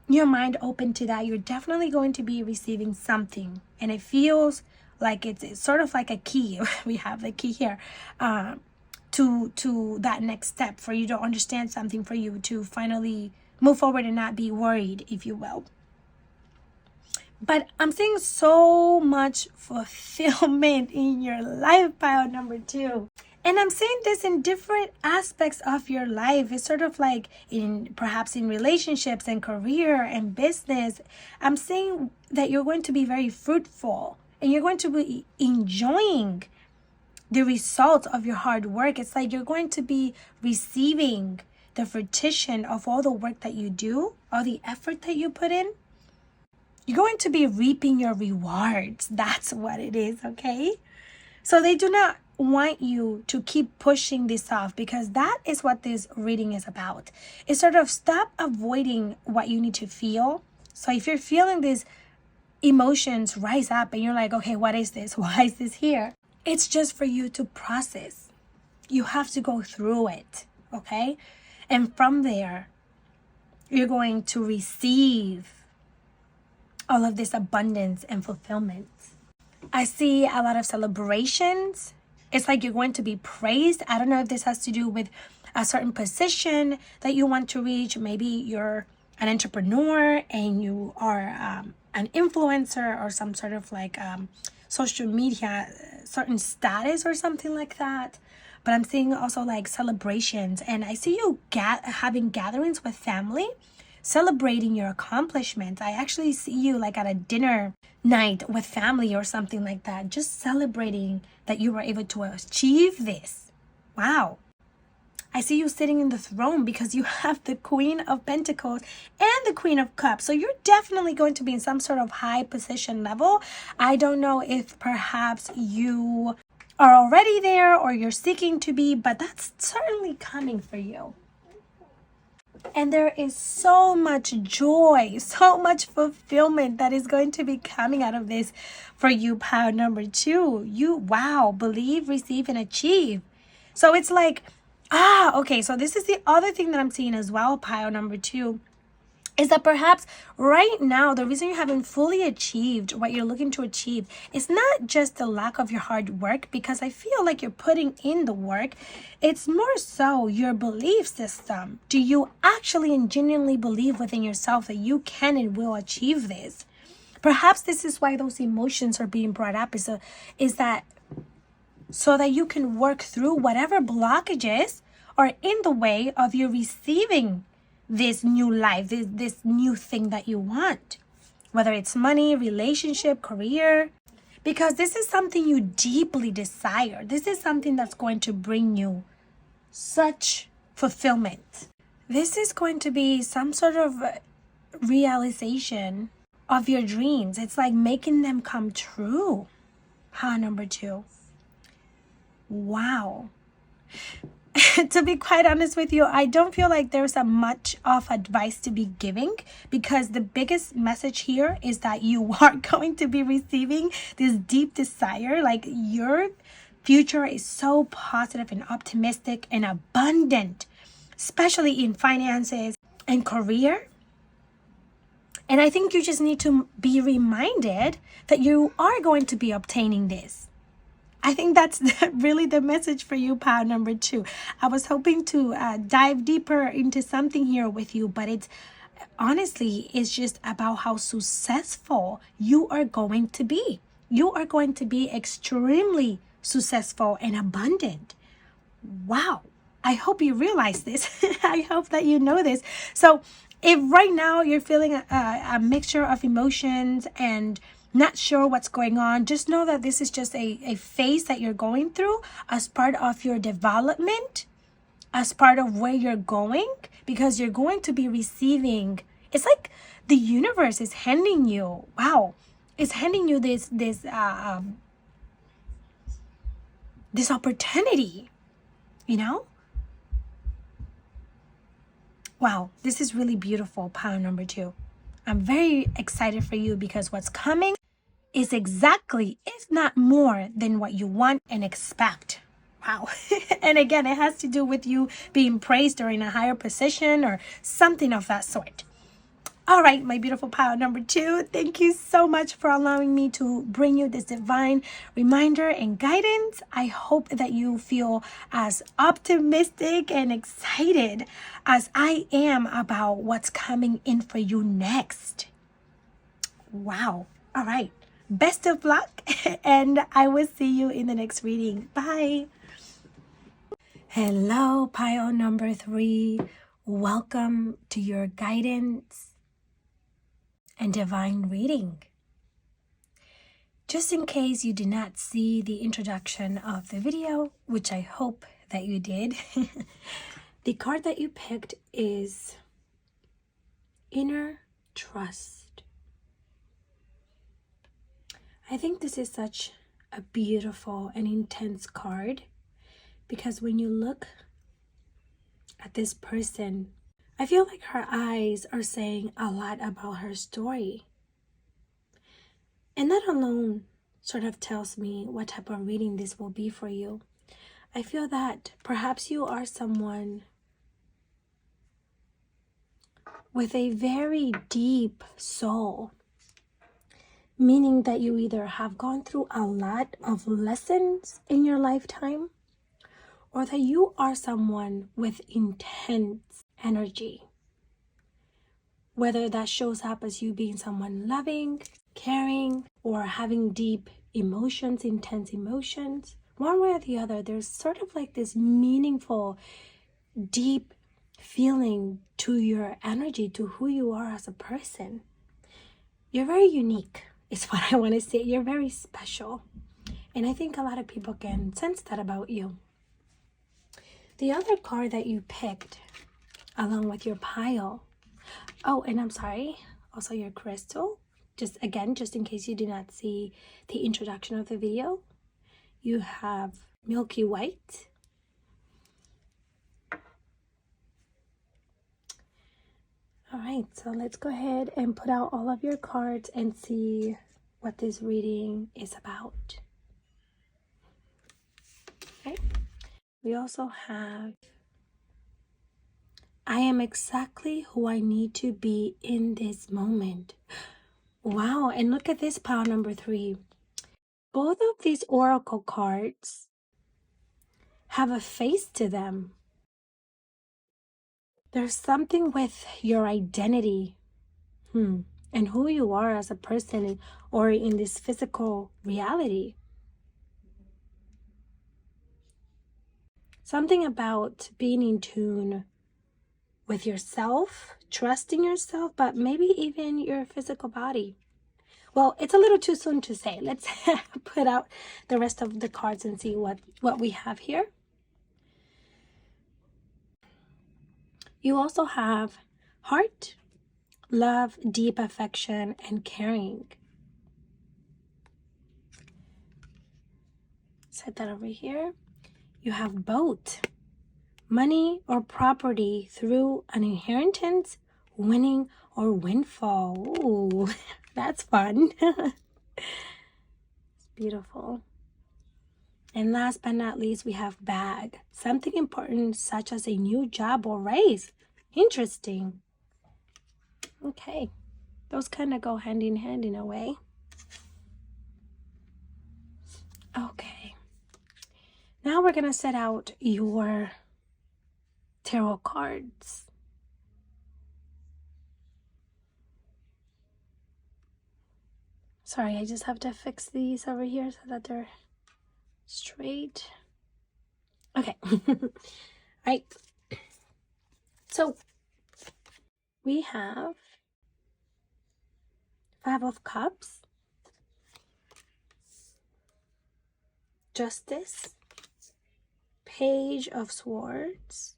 your mind open to that. You're definitely going to be receiving something, and it feels like it's sort of like a key. We have the key here to that next step, for you to understand something, for you to finally move forward and not be worried, if you will. But I'm seeing so much fulfillment in your life, pile number 2. And I'm seeing this in different aspects of your life. It's sort of like perhaps in relationships and career and business. I'm seeing that you're going to be very fruitful and you're going to be enjoying the results of your hard work. It's like you're going to be receiving the fruition of all the work that you do, all the effort that you put in. You're going to be reaping your rewards. That's what it is, okay? So they do not want you to keep pushing this off, because that is what this reading is about. It's sort of stop avoiding what you need to feel. So if you're feeling these emotions rise up and you're like, okay, what is this? Why is this here? It's just for you to process. You have to go through it, okay? And from there, you're going to receive all of this abundance and fulfillment. I see a lot of celebrations. It's like you're going to be praised. I don't know if this has to do with a certain position that you want to reach. Maybe you're an entrepreneur and you are an influencer or some sort of like social media, certain status or something like that. But I'm seeing also like celebrations, and I see you having gatherings with family, celebrating your accomplishments. I actually see you like at a dinner night with family or something like that, just celebrating that you were able to achieve this. Wow. I see you sitting in the throne because you have the Queen of Pentacles and the Queen of Cups. So you're definitely going to be in some sort of high position level. I don't know if perhaps you are already there or you're seeking to be, but that's certainly coming for you. And there is so much joy, so much fulfillment that is going to be coming out of this for you, pile number 2. You, wow, believe, receive, and achieve. So it's like Okay, so this is the other thing that I'm seeing as well, pile number 2, is that perhaps right now the reason you haven't fully achieved what you're looking to achieve is not just the lack of your hard work, because I feel like you're putting in the work. It's more so your belief system. Do you actually and genuinely believe within yourself that you can and will achieve this? Perhaps this is why those emotions are being brought up, is that so that you can work through whatever blockages are in the way of you receiving this new life, this new thing that you want, whether it's money, relationship, career, because this is something you deeply desire. This is something that's going to bring you such fulfillment. This is going to be some sort of realization of your dreams. It's like making them come true. Number 2. Wow. To be quite honest with you, I don't feel like there's a much of advice to be giving, because the biggest message here is that you are going to be receiving this deep desire. Like, your future is so positive and optimistic and abundant, especially in finances and career. And I think you just need to be reminded that you are going to be obtaining this. I think that's really the message for you, pile number 2. I was hoping to dive deeper into something here with you, but it's just about how successful you are going to be. You are going to be extremely successful and abundant. Wow. I hope you realize this. I hope that you know this. So if right now you're feeling a mixture of emotions and not sure what's going on, just know that this is just a phase that you're going through as part of your development, as part of where you're going, because you're going to be receiving. It's like the universe is handing you, it's handing you this opportunity, you know? Wow, this is really beautiful, pile number 2. I'm very excited for you, because what's coming is exactly, if not more, than what you want and expect. Wow. And again, it has to do with you being praised or in a higher position or something of that sort. All right, my beautiful pile number 2, thank you so much for allowing me to bring you this divine reminder and guidance. I hope that you feel as optimistic and excited as I am about what's coming in for you next. Wow. All right. Best of luck, and I will see you in the next reading. Bye. Hello, pile number 3. Welcome to your guidance and divine reading. Just in case you did not see the introduction of the video, which I hope that you did, the card that you picked is Inner Trust. I think this is such a beautiful and intense card, because when you look at this person, I feel like her eyes are saying a lot about her story. And that alone sort of tells me what type of reading this will be for you. I feel that perhaps you are someone with a very deep soul, meaning that you either have gone through a lot of lessons in your lifetime, or that you are someone with intense energy. Whether that shows up as you being someone loving, caring, or having deep emotions, intense emotions, one way or the other, there's sort of like this meaningful, deep feeling to your energy, to who you are as a person. You're very unique, is what I want to say. You're very special. And I think a lot of people can sense that about you. The other card that you picked, along with your pile, and I'm sorry, also your crystal, just in case you did not see the introduction of the video, you have Milky White. All right, so let's go ahead and put out all of your cards and see what this reading is about. Okay, we also have I am exactly who I need to be in this moment. Wow, and look at this pile number 3. Both of these oracle cards have a face to them. There's something with your identity and who you are as a person or in this physical reality. Something about being in tune with yourself, trusting yourself, but maybe even your physical body. Well, it's a little too soon to say. Let's put out the rest of the cards and see what we have here. You also have heart, love, deep affection, and caring. Set that over here. You have both money or property through an inheritance, winning, or windfall. Ooh, that's fun. It's beautiful. And last but not least, we have bag. Something important such as a new job or raise. Interesting. Okay. Those kind of go hand in hand in a way. Okay. Now we're going to set out your tarot cards. Sorry, I just have to fix these over here so that they're straight. Okay. Right. So we have 5 of Cups, Justice, Page of Swords,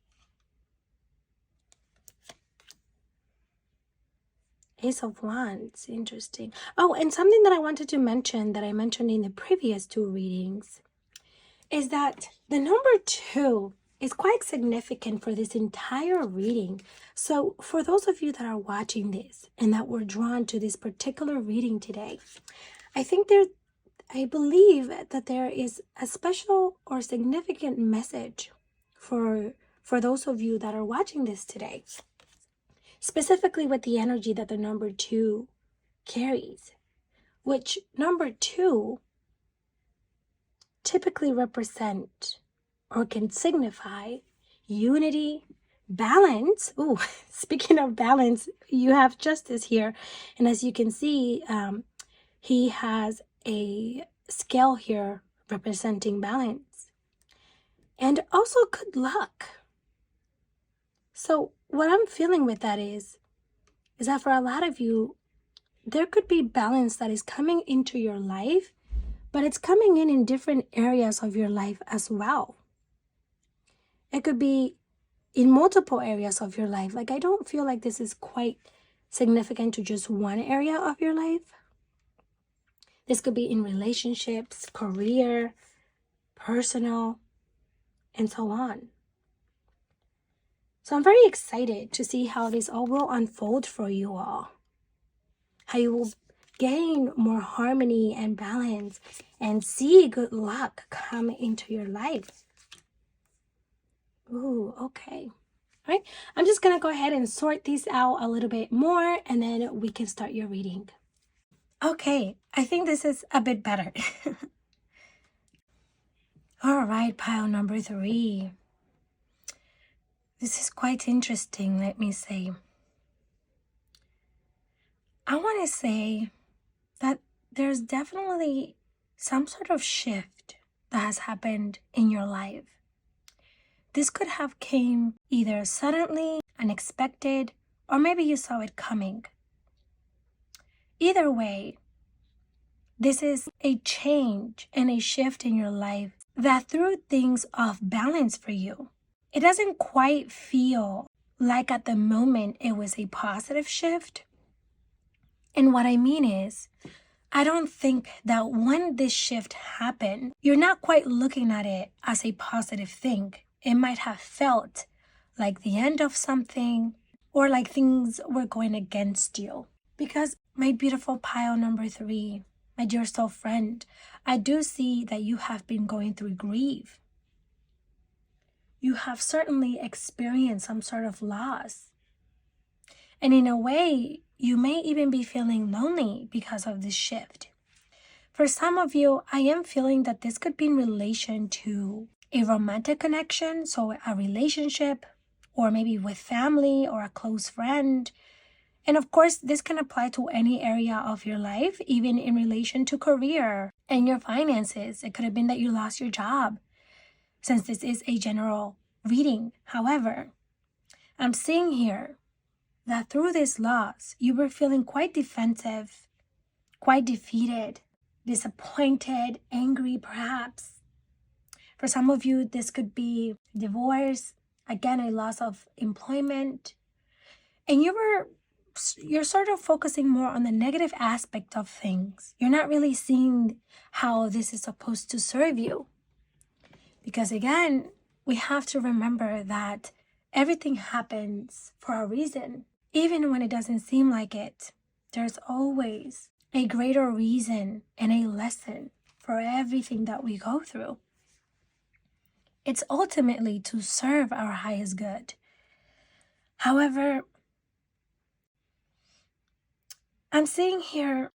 Ace of Wands. Interesting. Oh, and something that I wanted to mention that I mentioned in the previous 2 readings is that the number 2 is quite significant for this entire reading. So for those of you that are watching this and that were drawn to this particular reading today, I believe that there is a special or significant message for those of you that are watching this today, specifically with the energy that the number 2 carries, which number 2 typically represent or can signify unity, balance. Ooh, speaking of balance, you have Justice here. And as you can see, he has a scale here representing balance. And also good luck. So what I'm feeling with that is that for a lot of you, there could be balance that is coming into your life, but it's coming in different areas of your life as well. It could be in multiple areas of your life. Like, I don't feel like this is quite significant to just one area of your life. This could be in relationships, career, personal, and so on. So I'm very excited to see how this all will unfold for you all. How you will gain more harmony and balance and see good luck come into your life. Ooh, okay. All right, I'm just going to go ahead and sort these out a little bit more, and then we can start your reading. Okay, I think this is a bit better. All right, pile number 3. This is quite interesting, let me say. I want to say that there's definitely some sort of shift that has happened in your life. This could have came either suddenly, unexpected, or maybe you saw it coming. Either way, this is a change and a shift in your life that threw things off balance for you. It doesn't quite feel like at the moment it was a positive shift. And what I mean is, I don't think that when this shift happened, you're not quite looking at it as a positive thing. It might have felt like the end of something or like things were going against you. Because my beautiful pile number 3, my dear soul friend, I do see that you have been going through grief. you have certainly experienced some sort of loss. And in a way, you may even be feeling lonely because of this shift. For some of you, I am feeling that this could be in relation to a romantic connection, so a relationship, or maybe with family or a close friend. And of course, this can apply to any area of your life, even in relation to career and your finances. It could have been that you lost your job, since this is a general reading. However, I'm seeing here that through this loss, you were feeling quite defensive, quite defeated, disappointed, angry perhaps. For some of you, this could be divorce, again, a loss of employment. And you're sort of focusing more on the negative aspect of things. You're not really seeing how this is supposed to serve you. Because again, we have to remember that everything happens for a reason. Even when it doesn't seem like it, there's always a greater reason and a lesson for everything that we go through. It's ultimately to serve our highest good. However, I'm seeing here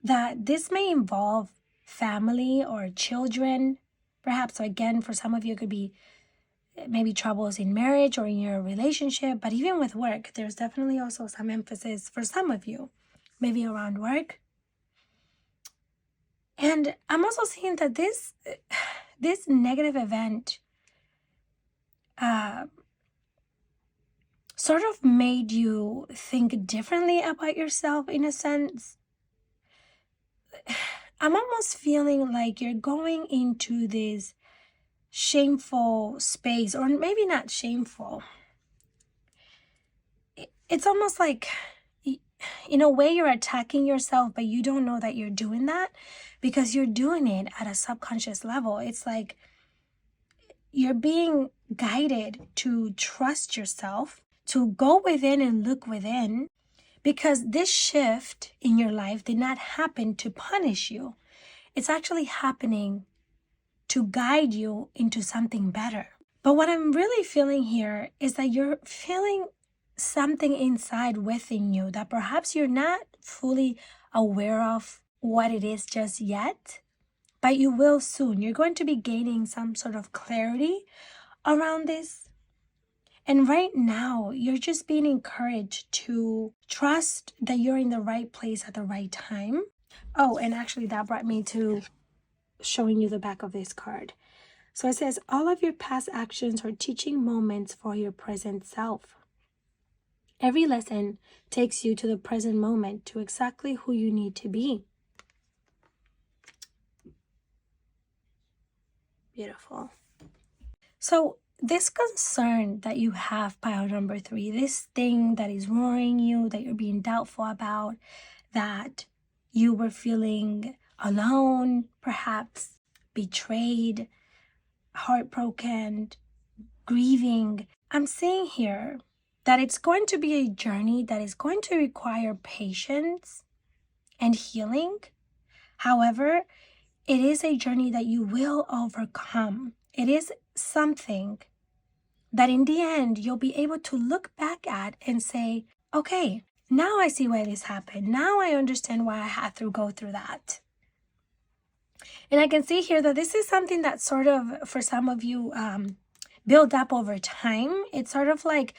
that this may involve family or children. Perhaps, again, for some of you, it could be maybe troubles in marriage or in your relationship. But even with work, there's definitely also some emphasis for some of you, maybe around work. And I'm also seeing that this negative event sort of made you think differently about yourself in a sense. I'm almost feeling like you're going into this shameful space, or maybe not shameful. It's almost like, in a way, you're attacking yourself, but you don't know that you're doing that because you're doing it at a subconscious level. It's like you're being guided to trust yourself, to go within and look within, because this shift in your life did not happen to punish you. It's actually happening to guide you into something better. But what I'm really feeling here is that you're feeling something inside within you that perhaps you're not fully aware of what it is just yet, but you will soon. You're going to be gaining some sort of clarity around this. And right now, you're just being encouraged to trust that you're in the right place at the right time. Oh, and actually that brought me to showing you the back of this card. So it says, all of your past actions are teaching moments for your present self. Every lesson takes you to the present moment, to exactly who you need to be. Beautiful. So this concern that you have, pile number 3, this thing that is worrying you, that you're being doubtful about, that you were feeling alone, perhaps betrayed, heartbroken, grieving. I'm seeing here that it's going to be a journey that is going to require patience and healing. However, it is a journey that you will overcome. It is something that in the end, you'll be able to look back at and say, okay, now I see why this happened. Now I understand why I had to go through that. And I can see here that this is something that sort of, for some of you, build up over time. It's sort of like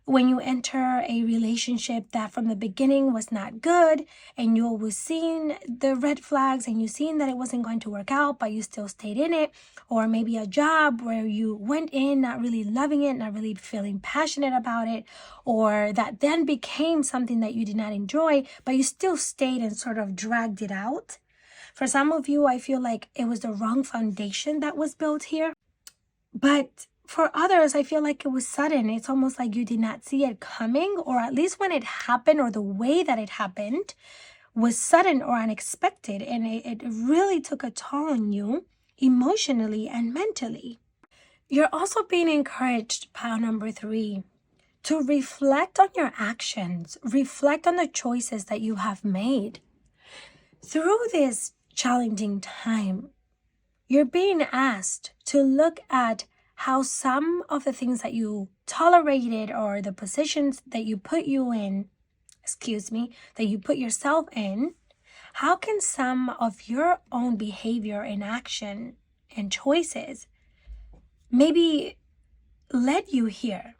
when you enter a relationship that from the beginning was not good, and you was seeing the red flags and you seen that it wasn't going to work out, but you still stayed in it. Or maybe a job where you went in not really loving it, not really feeling passionate about it, or that then became something that you did not enjoy, but you still stayed and sort of dragged it out. For some of you, I feel like it was the wrong foundation that was built here. But for others, I feel like it was sudden. It's almost like you did not see it coming, or at least when it happened, or the way that it happened was sudden or unexpected. And it really took a toll on you emotionally and mentally. You're also being encouraged, pile number 3, to reflect on your actions, reflect on the choices that you have made. Through this challenging time, you're being asked to look at how some of the things that you tolerated or the positions that you put yourself in, how can some of your own behavior and action and choices maybe led you here?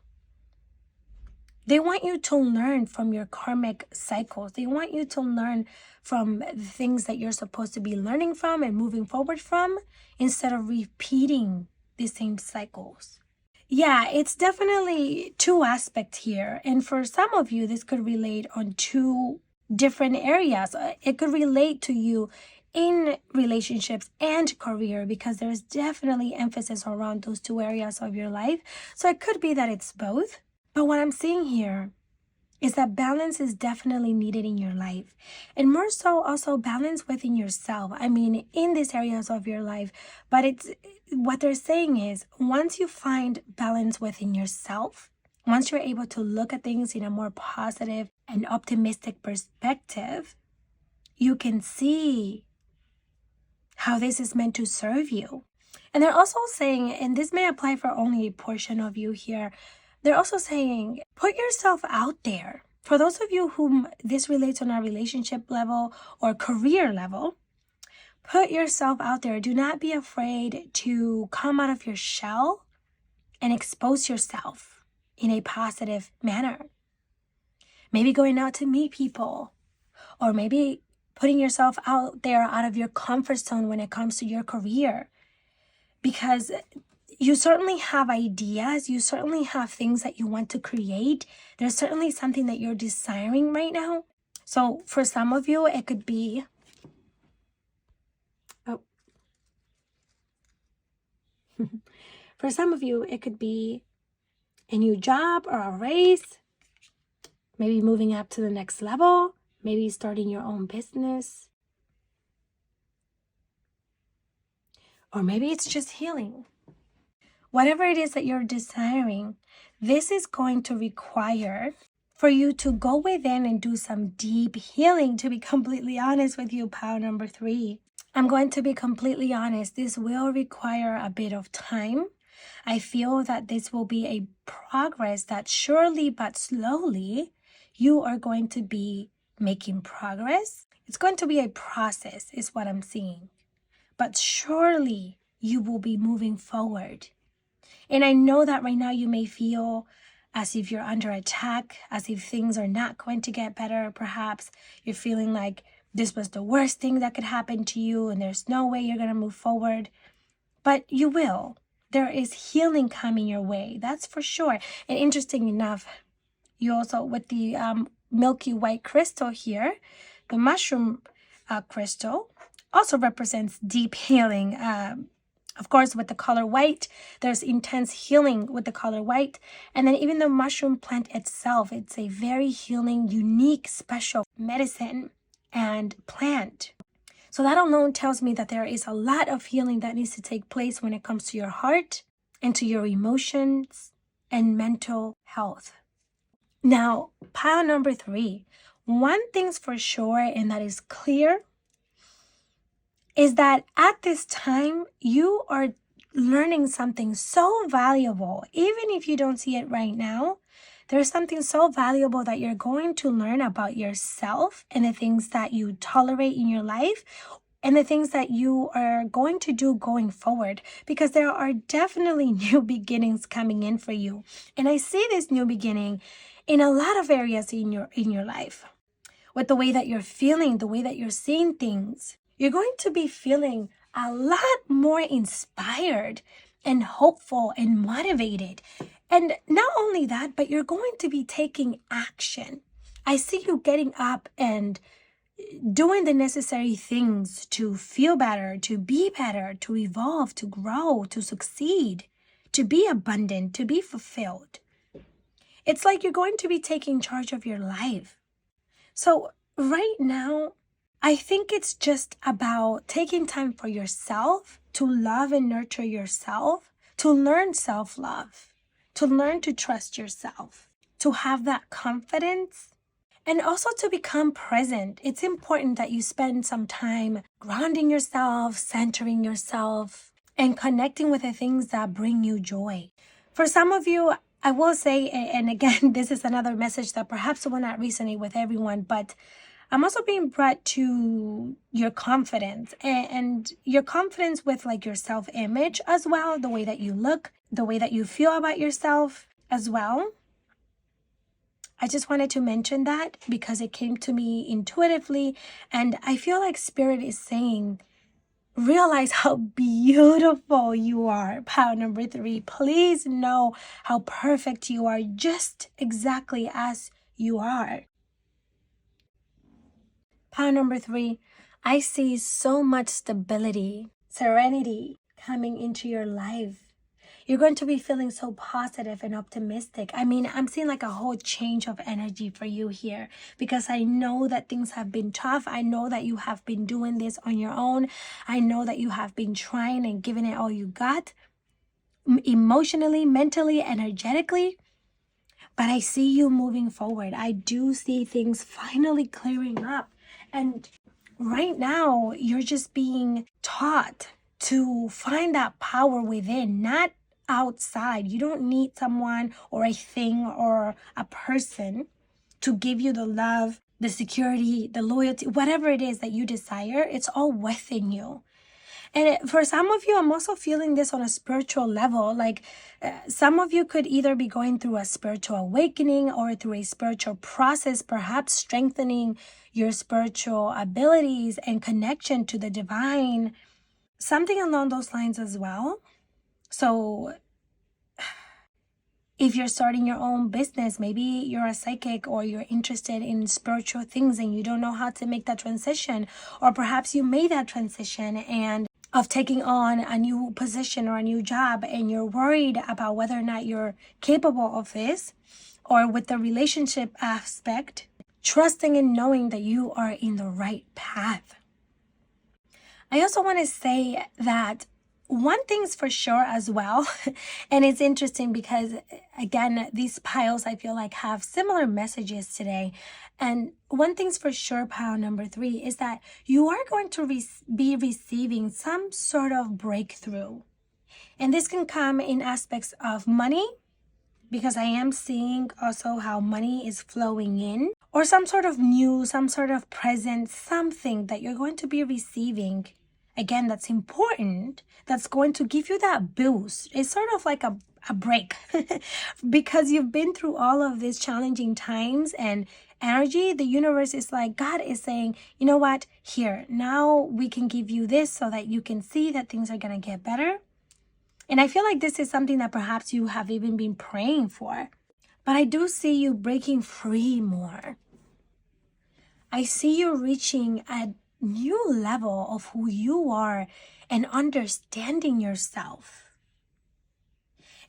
They want you to learn from your karmic cycles. They want you to learn from the things that you're supposed to be learning from and moving forward from, instead of repeating the same cycles. Yeah, it's definitely two aspects here. And for some of you, this could relate on two different areas. It could relate to you in relationships and career, because there's definitely emphasis around those two areas of your life. So it could be that it's both. But what I'm seeing here is that balance is definitely needed in your life, and more so also balance within yourself. I mean, in these areas of your life, but it's what they're saying is, once you find balance within yourself, once you're able to look at things in a more positive and optimistic perspective, you can see how this is meant to serve you. And they're also saying, and this may apply for only a portion of you here, they're also saying, put yourself out there. For those of you whom this relates on a relationship level or career level, put yourself out there. Do not be afraid to come out of your shell and expose yourself in a positive manner. Maybe going out to meet people, or maybe putting yourself out there out of your comfort zone when it comes to your career. Because you certainly have ideas, you certainly have things that you want to create. There's certainly something that you're desiring right now. So for some of you, it could be, for some of you, it could be a new job or a raise, maybe moving up to the next level, maybe starting your own business, or maybe it's just healing. Whatever it is that you're desiring, this is going to require for you to go within and do some deep healing, to be completely honest with you, pile number 3. I'm going to be completely honest. This will require a bit of time. I feel that this will be a progress that surely but slowly you are going to be making progress. It's going to be a process, is what I'm seeing. But surely you will be moving forward. And I know that right now you may feel as if you're under attack, as if things are not going to get better. Perhaps you're feeling like this was the worst thing that could happen to you and there's no way you're going to move forward. But you will. There is healing coming your way, that's for sure. And interesting enough, you also, with the milky white crystal here, the mushroom crystal also represents deep healing. Of course, with the color white, there's intense healing with the color white. And then even the mushroom plant itself, it's a very healing, unique, special medicine and plant. So that alone tells me that there is a lot of healing that needs to take place when it comes to your heart and to your emotions and mental health. Now, pile number 3. One thing's for sure, and that is clear, is that at this time, you are learning something so valuable. Even if you don't see it right now, there's something so valuable that you're going to learn about yourself and the things that you tolerate in your life and the things that you are going to do going forward, because there are definitely new beginnings coming in for you. And I see this new beginning in a lot of areas in your life. With the way that you're feeling, the way that you're seeing things, you're going to be feeling a lot more inspired and hopeful and motivated. And not only that, but you're going to be taking action. I see you getting up and doing the necessary things to feel better, to be better, to evolve, to grow, to succeed, to be abundant, to be fulfilled. It's like you're going to be taking charge of your life. So right now, I think it's just about taking time for yourself, to love and nurture yourself, to learn self-love, to learn to trust yourself, to have that confidence, and also to become present. It's important that you spend some time grounding yourself, centering yourself, and connecting with the things that bring you joy. For some of you, I will say, and again, this is another message that perhaps will not resonate with everyone, but I'm also being brought to your confidence and your confidence with like your self-image as well, the way that you look, the way that you feel about yourself as well. I just wanted to mention that because it came to me intuitively, and I feel like Spirit is saying, realize how beautiful you are. Pile number 3. Please know how perfect you are, just exactly as you are. Pile number 3. I see so much stability, serenity coming into your life. You're going to be feeling so positive and optimistic. I mean, I'm seeing like a whole change of energy for you here because I know that things have been tough. I know that you have been doing this on your own. I know that you have been trying and giving it all you got, emotionally, mentally, energetically. But I see you moving forward. I do see things finally clearing up. And right now, you're just being taught to find that power within, not outside. You don't need someone or a thing or a person to give you the love, the security, the loyalty, whatever it is that you desire. It's all within you. And for some of you, I'm also feeling this on a spiritual level. Like some of you could either be going through a spiritual awakening or through a spiritual process, perhaps strengthening your spiritual abilities and connection to the divine, something along those lines as well. So if you're starting your own business, maybe you're a psychic or you're interested in spiritual things and you don't know how to make that transition, or perhaps you made that transition and of taking on a new position or a new job and you're worried about whether or not you're capable of this, or with the relationship aspect, trusting and knowing that you are in the right path. I also want to say that one thing's for sure as well, and it's interesting because, again, these piles I feel like have similar messages today. And one thing's for sure, pile number 3, is that you are going to be receiving some sort of breakthrough. And this can come in aspects of money, because I am seeing also how money is flowing in, or some sort of news, some sort of present, something that you're going to be receiving. Again, that's important, that's going to give you that boost. It's sort of like a break because you've been through all of these challenging times and energy. The universe is like, God is saying, you know what, here, now we can give you this so that you can see that things are going to get better. And I feel like this is something that perhaps you have even been praying for. But I do see you breaking free more. I see you reaching a new level of who you are and understanding yourself.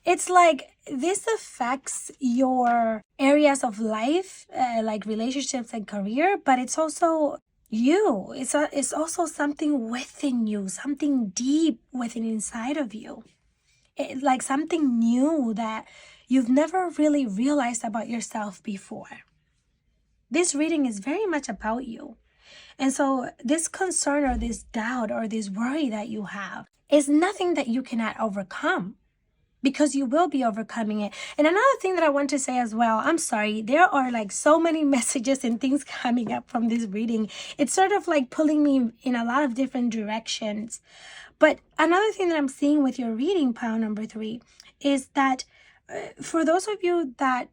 It's like this affects your areas of life, like relationships and career, but it's also you. It's also something within you, something deep within inside of you. Like something new that you've never really realized about yourself before. This reading is very much about you. And so this concern or this doubt or this worry that you have is nothing that you cannot overcome, because you will be overcoming it. And another thing that I want to say as well, I'm sorry, there are like so many messages and things coming up from this reading. It's sort of like pulling me in a lot of different directions. But another thing that I'm seeing with your reading, pile number 3, is that for those of you that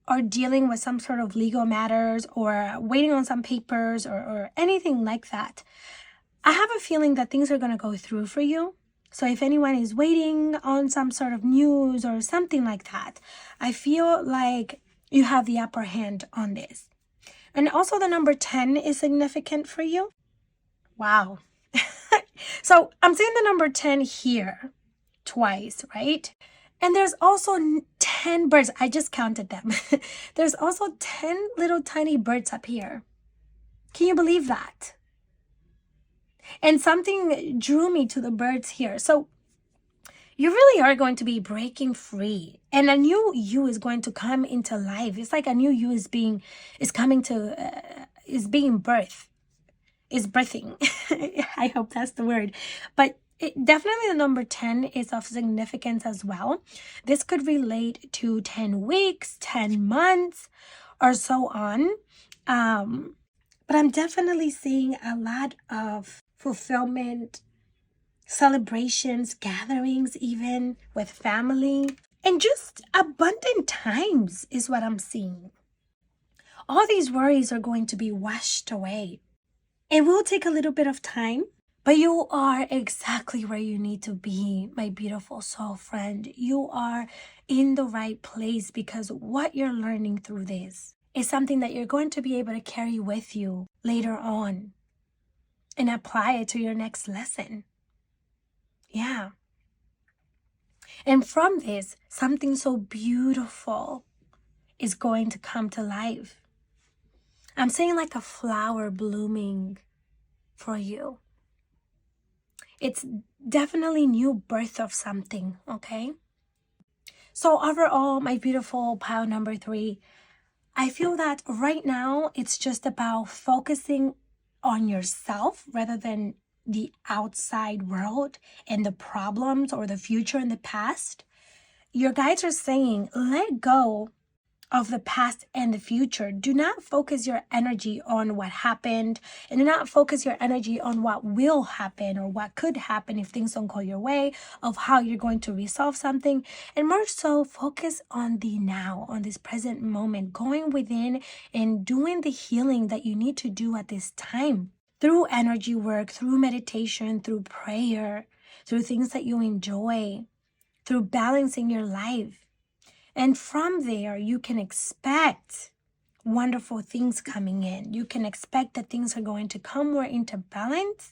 are dealing with some sort of legal matters or waiting on some papers or anything like that, I have a feeling that things are going to go through for you. So if anyone is waiting on some sort of news or something like that, I feel like you have the upper hand on this. And also the number 10 is significant for you. Wow. So I'm seeing the number 10 here twice, right? And there's also 10 birds. I just counted them. There's also 10 little tiny birds up here. Can you believe that? And something drew me to the birds here. So you really are going to be breaking free. And a new you is going to come into life. It's like a new you is being birthed. Is birthing. I hope that's the word. But Definitely the number 10 is of significance as well. This could relate to 10 weeks, 10 months, or so on. But I'm definitely seeing a lot of fulfillment, celebrations, gatherings, even with family, and just abundant times is what I'm seeing. All these worries are going to be washed away. It will take a little bit of time, but you are exactly where you need to be, my beautiful soul friend. You are in the right place because what you're learning through this is something that you're going to be able to carry with you later on and apply it to your next lesson. Yeah. And from this, something so beautiful is going to come to life. I'm saying like a flower blooming for you. It's definitely new birth of something, okay? So overall, my beautiful pile number 3, I feel that right now it's just about focusing on yourself rather than the outside world and the problems or the future and the past. Your guides are saying, let go of the past and the future. Do not focus your energy on what happened, and do not focus your energy on what will happen or what could happen if things don't go your way, of how you're going to resolve something, and more so focus on the now, on this present moment, going within and doing the healing that you need to do at this time through energy work, through meditation, through prayer, through things that you enjoy, through balancing your life. And from there, you can expect wonderful things coming in. You can expect that things are going to come more into balance,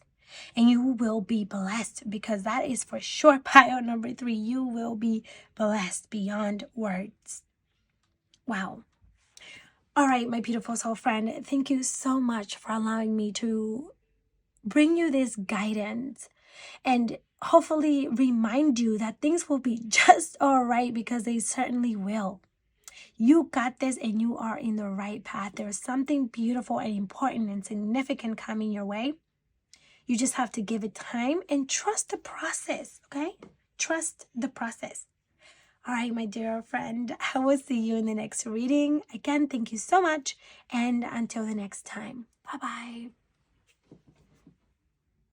and you will be blessed, because that is for sure pile number 3. You will be blessed beyond words. Wow. All right, my beautiful soul friend, thank you so much for allowing me to bring you this guidance and hopefully remind you that things will be just all right, because they certainly will. You got this, and you are in the right path. There's something beautiful and important and significant coming your way. You just have to give it time and trust the process, okay? Trust the process. All right, my dear friend, I will see you in the next reading. Again, thank you so much, and until the next time. Bye-bye.